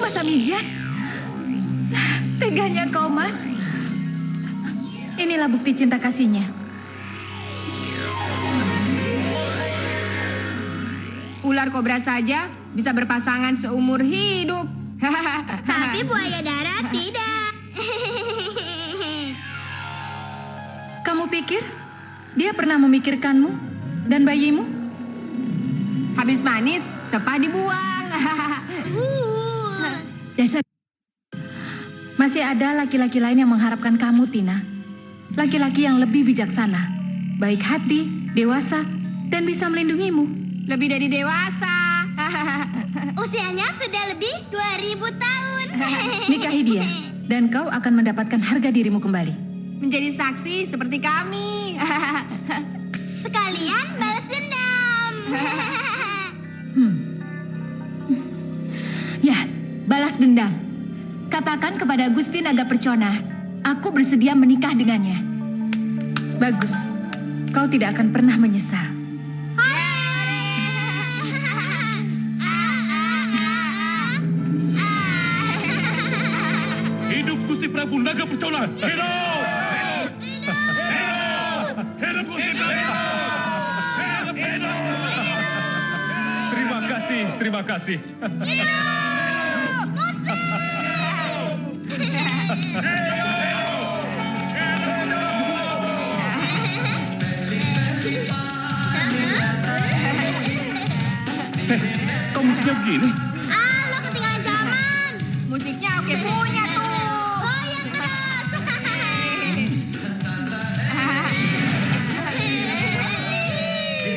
A: Mas Amijan, teganya kau, Mas. Inilah bukti cinta kasihnya.
E: Ular kobra saja bisa berpasangan seumur hidup.
K: Tapi buaya darat tidak.
A: Kamu pikir dia pernah memikirkanmu dan bayimu?
E: Habis manis, sepah dibuang.
A: Dasar. Masih ada laki-laki lain yang mengharapkan kamu, Tina. Laki-laki yang lebih bijaksana, baik hati, dewasa, dan bisa melindungimu.
E: Lebih dari dewasa.
K: Usianya sudah lebih 2000 tahun.
A: Nikahi dia, dan kau akan mendapatkan harga dirimu kembali.
E: Menjadi saksi seperti kami.
K: Sekalian balas dendam.
A: Ya, balas dendam. Katakan kepada Gusti Naga Percona, aku bersedia menikah dengannya. Bagus, kau tidak akan pernah menyesal.
B: Hidup Gusti Prabu Naga Percona. Hidup! Hidup Gusti Prabu!
F: Terima kasih.
B: Kok musiknya begini?
K: Lo ketinggalan zaman.
E: Musiknya oke punya tuh.
K: Oh yang keras.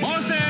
B: Musik!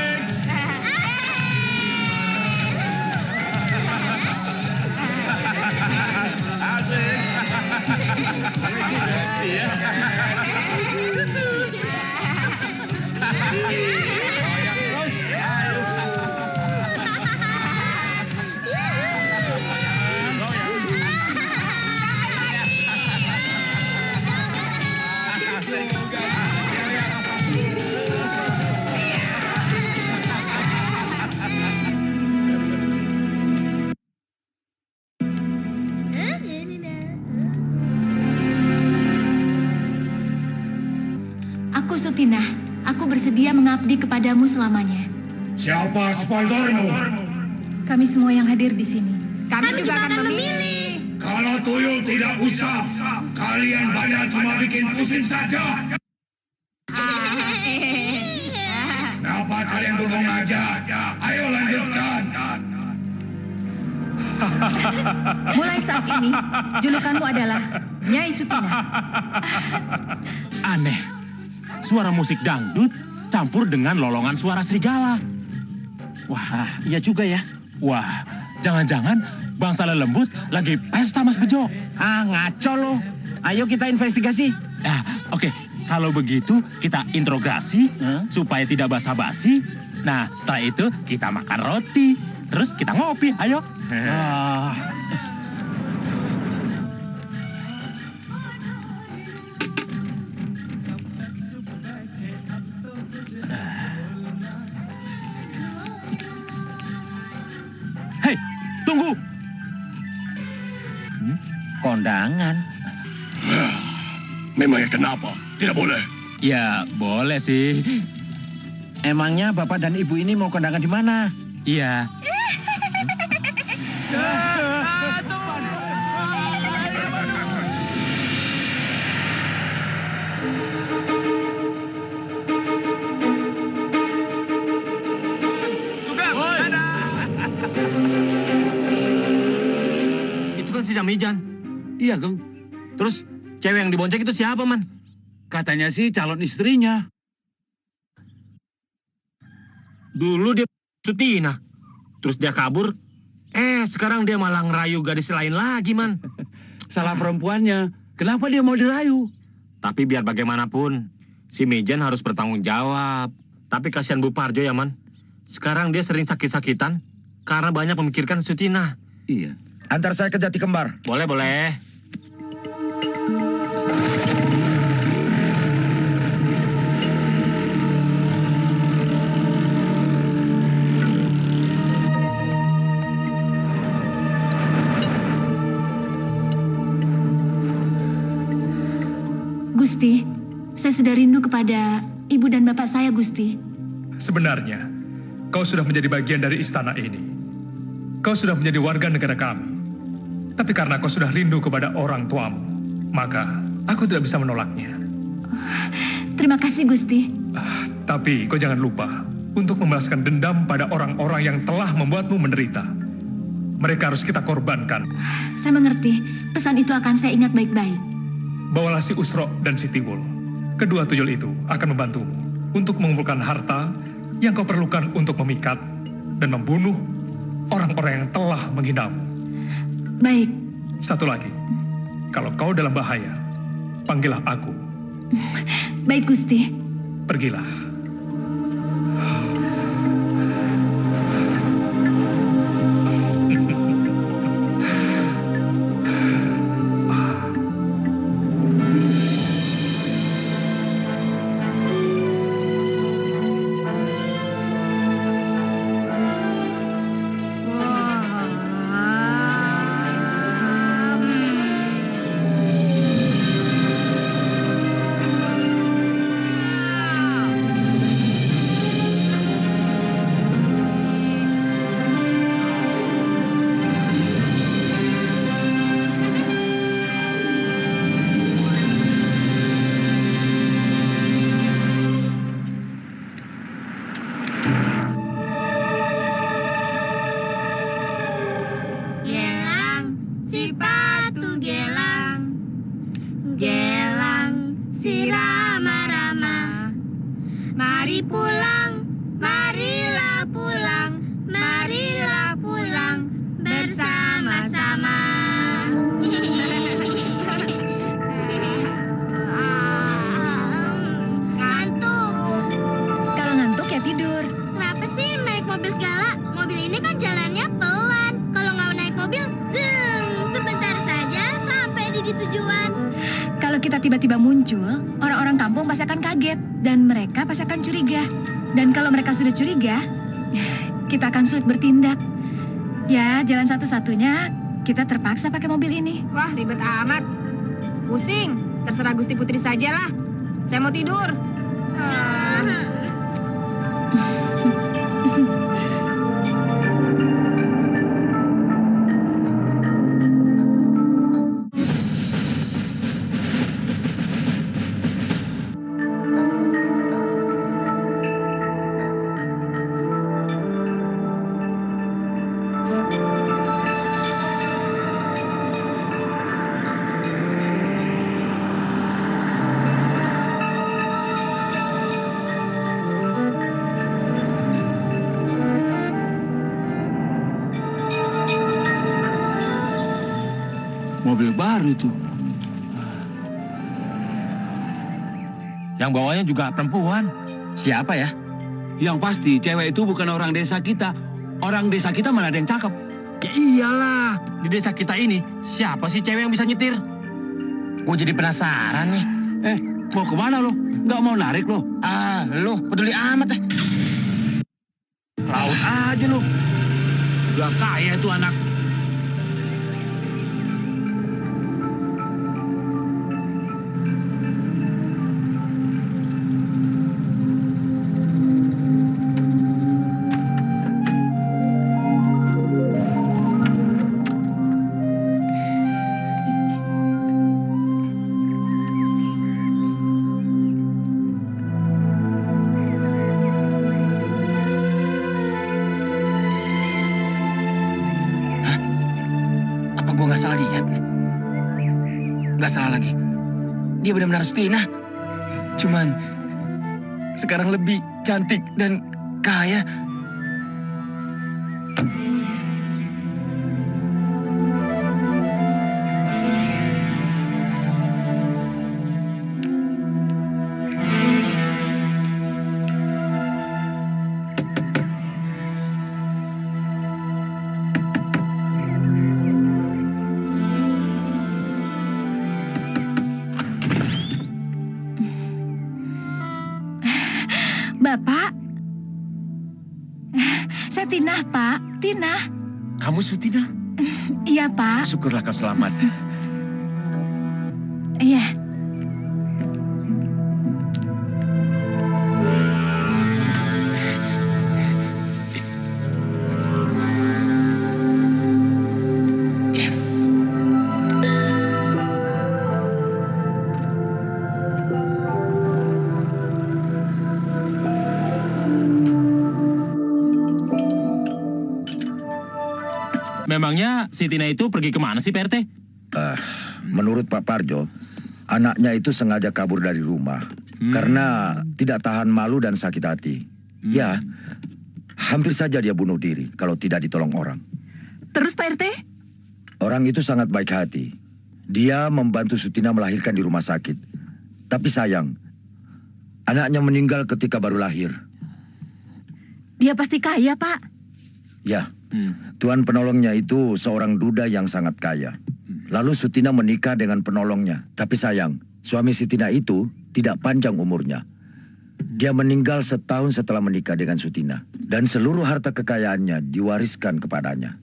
A: Aku Sutinah, aku bersedia mengabdi kepadamu selamanya.
R: Siapa sponsormu?
A: Kami semua yang hadir di sini.
E: Kami juga akan memilih.
R: Kalau tuyul tidak usah, kalian banyak cuma bikin pusing saja. Kenapa kalian bengong aja? Ayo lanjutkan.
A: Mulai saat ini, julukanmu adalah Nyai Sutinah.
C: Aneh, suara musik dangdut campur dengan lolongan suara serigala. Wah,
L: iya juga ya.
C: Wah, jangan-jangan bangsa lelembut lagi pesta Mas Bejo.
L: Ah, ngaco lo. Ayo kita investigasi.
C: Oke. Kalau begitu kita interogasi supaya tidak basa-basi. Nah, setelah itu kita makan roti. Terus kita ngopi, ayo. Hei, tunggu.
L: Kondangan.
R: Memangnya kenapa? Tidak boleh.
C: Ya, boleh sih.
L: Emangnya bapak dan ibu ini mau kondangan di mana?
C: Iya.
N: Itu kan si Samijan.
D: Iya, Geng.
N: Terus cewek yang dibonceng itu siapa, Man?
D: Katanya sih calon istrinya.
N: Dulu dia Sutina. Terus dia kabur. Sekarang dia malah ngerayu gadis lain lagi, Man.
D: Salah perempuannya. Kenapa dia mau dirayu?
N: Tapi biar bagaimanapun, si Mijan harus bertanggung jawab. Tapi kasihan Bu Parjo ya, Man. Sekarang dia sering sakit-sakitan karena banyak memikirkan Sutina.
D: Iya.
L: Antar saya ke Jati Kembar.
N: Boleh, boleh.
A: Gusti, saya sudah rindu kepada ibu dan bapak saya, Gusti.
F: Sebenarnya, kau sudah menjadi bagian dari istana ini. Kau sudah menjadi warga negara kami. Tapi karena kau sudah rindu kepada orang tuamu, maka aku tidak bisa menolaknya.
A: Terima kasih, Gusti.
F: Tapi kau jangan lupa untuk membalaskan dendam pada orang-orang yang telah membuatmu menderita. Mereka harus kita korbankan.
A: Saya mengerti. Pesan itu akan saya ingat baik-baik.
F: Bawalah si Usro dan si Tiwul. Kedua tuyul itu akan membantumu untuk mengumpulkan harta yang kau perlukan untuk memikat dan membunuh orang-orang yang telah menghinamu.
A: Baik.
F: Satu lagi, kalau kau dalam bahaya, panggillah aku.
A: Baik, Gusti.
F: Pergilah.
A: Tiba-tiba muncul, orang-orang kampung pasti akan kaget dan mereka pasti akan curiga. Dan kalau mereka sudah curiga, kita akan sulit bertindak. Ya, jalan satu-satunya kita terpaksa pakai mobil ini.
E: Wah, ribet amat. Pusing, terserah Gusti Putri sajalah. Saya mau tidur.
L: Mobil baru tuh.
N: Yang bawanya juga perempuan.
L: Siapa ya? Yang pasti cewek itu bukan orang desa kita. Orang desa kita mana ada yang cakep.
N: Ya iyalah, di desa kita ini siapa sih cewek yang bisa nyetir? Gue jadi penasaran nih.
L: Mau kemana lo? Nggak mau narik lo?
N: Lo peduli amat deh.
L: Laut aja lo. Udah kaya itu anak.
S: Gue gak salah lihat. Gak salah lagi. Dia benar-benar Sutina. Cuman sekarang lebih cantik dan kaya.
A: Bapak, saya Tina, Pak. Tina.
H: Kamu Sutina?
A: Iya, Pak.
H: Syukurlah kau selamat.
A: Iya.
C: Memangnya si Tina itu pergi kemana sih, Pak RT?
T: Menurut Pak Parjo, anaknya itu sengaja kabur dari rumah karena tidak tahan malu dan sakit hati. Ya, hampir saja dia bunuh diri kalau tidak ditolong orang.
A: Terus Pak RT?
T: Orang itu sangat baik hati. Dia membantu Sutina melahirkan di rumah sakit. Tapi sayang, anaknya meninggal ketika baru lahir.
A: Dia pasti kaya, Pak.
T: Ya, tuan penolongnya itu seorang duda yang sangat kaya. Lalu Sutina menikah dengan penolongnya. Tapi sayang, suami Sutina itu tidak panjang umurnya. Dia meninggal setahun setelah menikah dengan Sutina. Dan seluruh harta kekayaannya diwariskan kepadanya.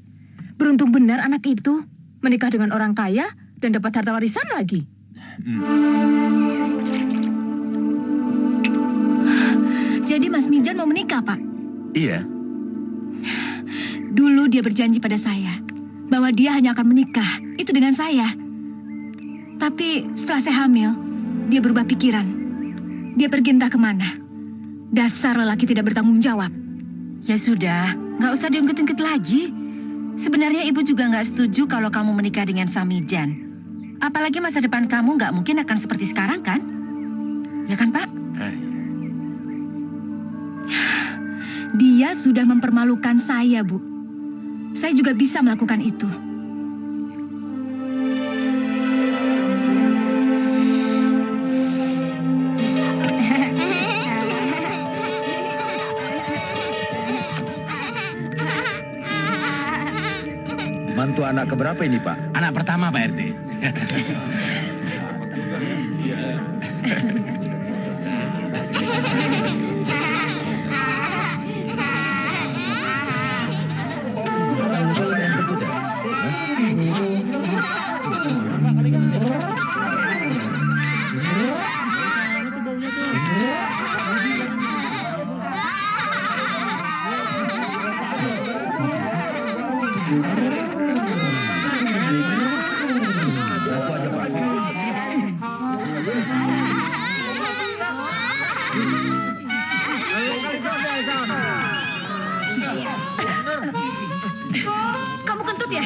A: Beruntung benar anak itu menikah dengan orang kaya dan dapat harta warisan lagi. Jadi Mas Mijan mau menikah, Pak?
T: Iya.
A: Dulu dia berjanji pada saya bahwa dia hanya akan menikah itu dengan saya. Tapi setelah saya hamil, dia berubah pikiran. Dia pergi entah kemana. Dasar lelaki tidak bertanggung jawab.
J: Ya sudah, nggak usah diungkit-ungkit lagi. Sebenarnya ibu juga nggak setuju kalau kamu menikah dengan Samijan. Apalagi masa depan kamu nggak mungkin akan seperti sekarang kan? Ya kan, Pak?
A: Dia sudah mempermalukan saya, Bu. Saya juga bisa melakukan itu.
T: Mantu anak keberapa ini, Pak?
L: Anak pertama, Pak RT.
A: Kamu kentut ya?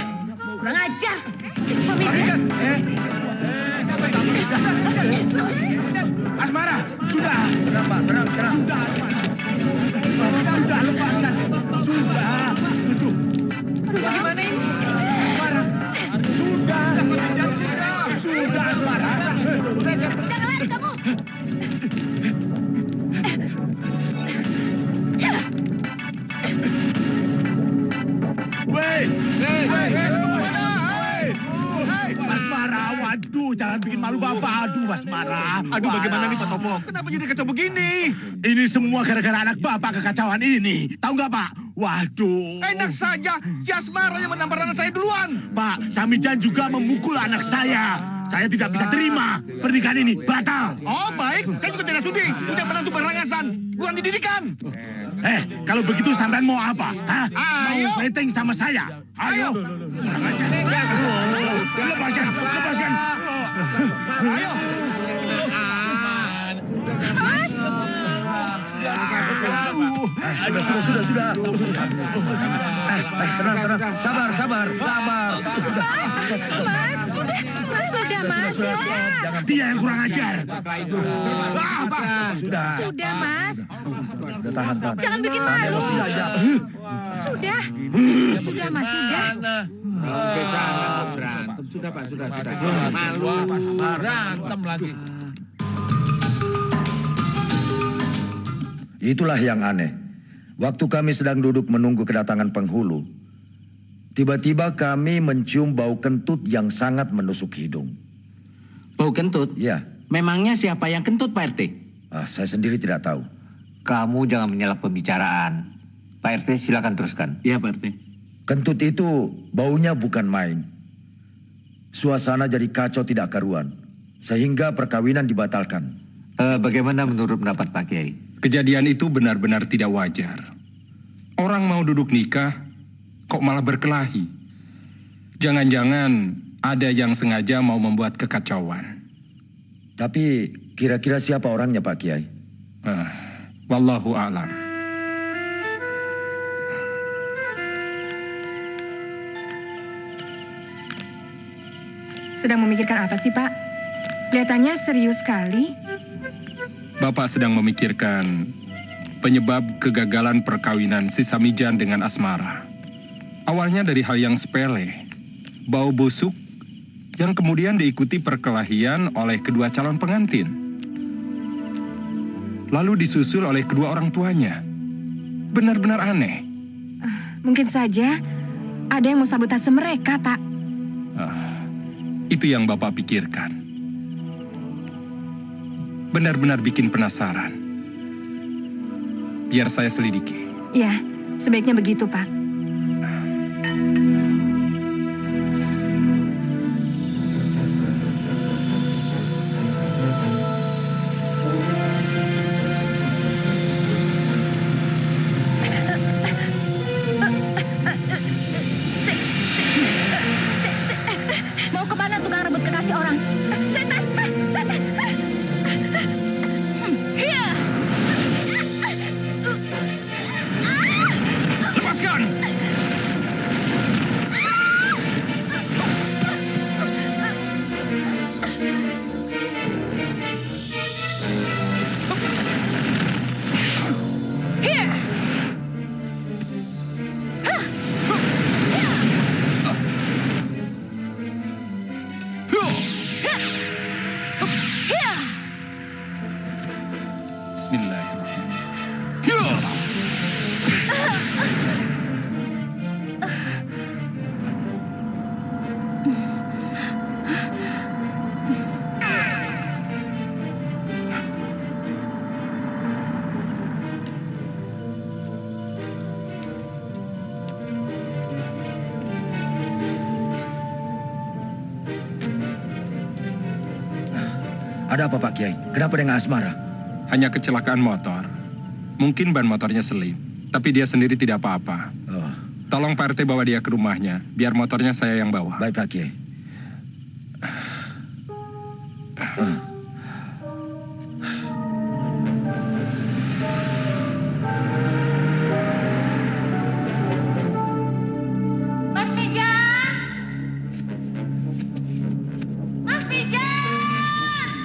A: Kurang ajar. Samijan.
R: Asmara, sudah. Kenapa? Tenang. Sudah, Asmara. Sudah, lepaskan. Sudah. Aduh,
A: bagaimana ini?
R: Asmara. Sudah. Sudah, Asmara.
A: Jangan lari kamu.
R: Asmara, waduh, jangan bikin malu Bapak. Aduh, Asmara.
M: Aduh, bagaimana nih Pak Topo?
R: Kenapa jadi kacau begini? Ini semua gara-gara anak Bapak kekacauan ini. Tahu nggak, Pak? Waduh.
M: Enak saja, si Asmara yang menampar anak saya duluan.
R: Pak, Samijan juga memukul anak saya. Saya tidak bisa terima. Pernikahan ini batal.
M: Oh, baik. Saya juga tidak sudi. Udah menantu berangasan. Kurang dididikan.
R: Kalau begitu sampean mau apa? Hah?
M: Ayo.
R: Mau fighting sama saya? Ayo. Kurang ajar. Lepaskan.
M: Ayo.
A: Mas.
T: Sudah. Tenang. Sabar.
A: Mas, sudah, Mas.
R: Dia yang kurang ajar.
A: Sudah, Mas.
T: Udah tahan.
A: Jangan bikin malu. Sudah, Mas, sudah.
D: Berantem. Sudah, Pak. Malu. Berantem lagi.
T: Itulah yang aneh. Waktu kami sedang duduk menunggu kedatangan penghulu, tiba-tiba kami mencium bau kentut yang sangat menusuk hidung.
L: Bau kentut?
T: Ya.
L: Memangnya siapa yang kentut, Pak RT?
T: Saya sendiri tidak tahu.
P: Kamu jangan menyelak pembicaraan. Pak RT silakan teruskan.
L: Iya, Pak RT.
T: Kentut itu baunya bukan main. Suasana jadi kacau tidak karuan. Sehingga perkawinan dibatalkan.
P: Bagaimana menurut pendapat Pak Kiai?
O: Kejadian itu benar-benar tidak wajar. Orang mau duduk nikah, kok malah berkelahi. Jangan-jangan ada yang sengaja mau membuat kekacauan.
T: Tapi kira-kira siapa orangnya, Pak Kiai?
O: Wallahu a'lam.
E: sedang memikirkan apa sih, Pak? Kelihatannya serius sekali.
O: Bapak sedang memikirkan penyebab kegagalan perkawinan si Samijan dengan Asmara. Awalnya dari hal yang sepele, bau busuk yang kemudian diikuti perkelahian oleh kedua calon pengantin. Lalu disusul oleh kedua orang tuanya. Benar-benar aneh.
E: Mungkin saja ada yang mau sabotase mereka, Pak.
O: Itu yang Bapak pikirkan. Benar-benar bikin penasaran. Biar saya selidiki.
E: Ya, sebaiknya begitu, Pak.
A: Mau kemana tukang rebut kekasih orang? Setan! Setan! Hiya!
O: Lepaskan!
A: Hiya!
T: Ada apa Pak Kiai? Kenapa dengan Asmara?
O: Hanya kecelakaan motor. Mungkin ban motornya selip, tapi dia sendiri tidak apa-apa. Tolong Pak RT bawa dia ke rumahnya, biar motornya saya yang bawa.
T: Baik Pak Kiai.
A: Mas Mijan! Mas Mijan!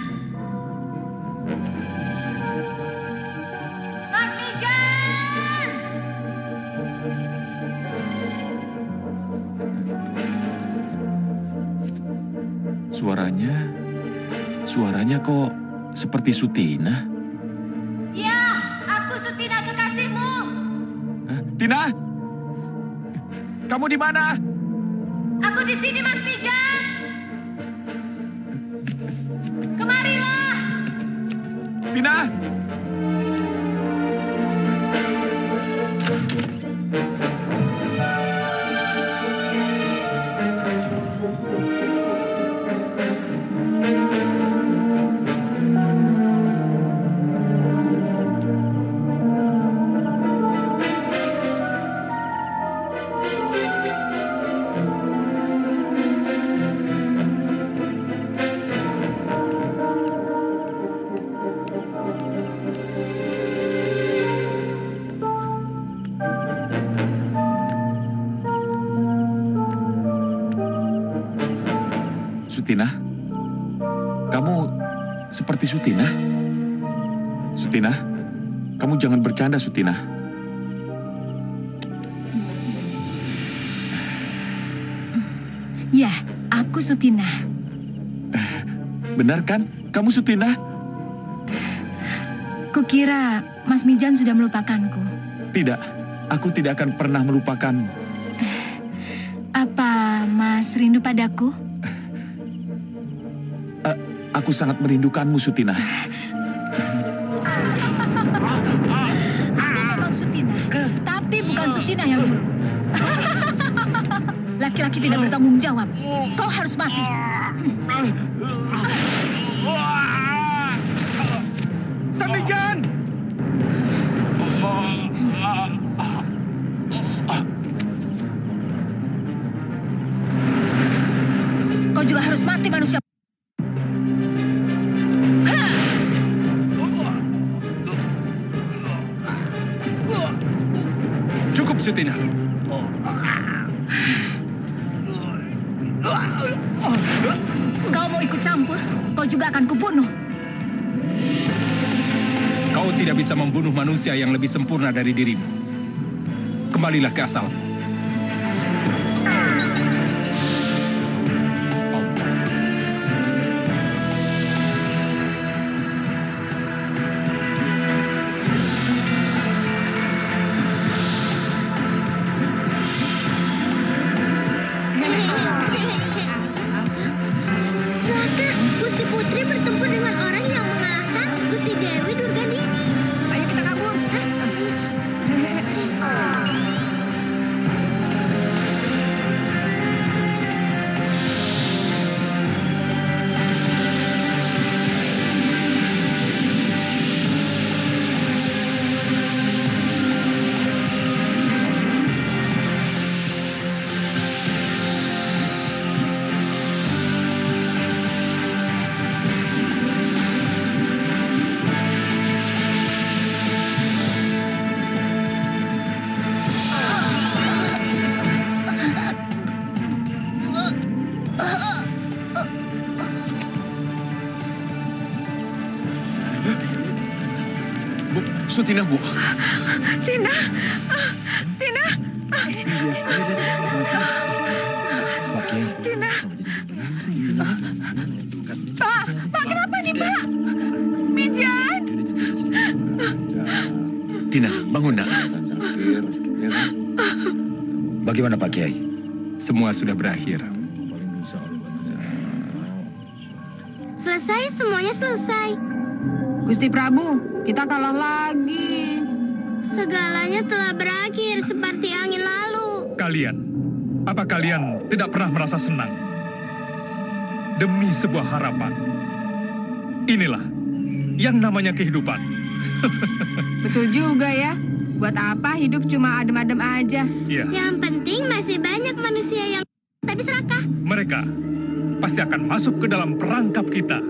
A: Mas Mijan!
H: Suaranya kok seperti Sutina?
A: Ya, aku Sutina kekasihmu.
H: Tina? Kamu di mana?
A: Aku di sini, Mas Mijan. Kemarilah.
H: Tina? Sutina? Kamu seperti Sutina? Sutina? Kamu jangan bercanda, Sutina.
A: Ya, aku Sutina.
H: Benar kan? Kamu Sutina?
A: Kukira Mas Mijan sudah melupakanku.
H: Tidak, aku tidak akan pernah melupakanmu.
A: Apa Mas rindu padaku?
H: Aku sangat merindukanmu, Sutina.
A: Aku memang Sutina, tapi bukan Sutina yang dulu. Laki-laki tidak bertanggung jawab. Kau harus mati.
H: Samijan!
A: Kau juga harus mati, manusia.
O: Cukup, Sutina.
A: juga akan kubunuh.
O: Kau tidak bisa membunuh manusia yang lebih sempurna dari dirimu. Kembalilah ke asal.
K: Celaka, Gusti Putri bertempur dengan orang yang mengalahkan Gusti Dewi Durgandini.
E: Ayo kita kabur.
M: Sutina, Bu.
J: Tina, Tina,
T: Pak Kiai.
J: Tina. Pak, kenapa nih Pak? Mijan.
M: Tina, bangun nak.
T: Bagaimana Pak Kiai?
O: Semua sudah berakhir.
K: Selesai, semuanya selesai.
E: Gusti Prabu, kita kalah lagi.
K: Segalanya telah berakhir seperti angin lalu.
F: Kalian, apa kalian tidak pernah merasa senang? Demi sebuah harapan. Inilah yang namanya kehidupan.
E: Betul juga ya. Buat apa hidup cuma adem-adem aja?
F: Iya.
K: Yang penting masih banyak manusia yang tapi serakah.
F: Mereka pasti akan masuk ke dalam perangkap kita.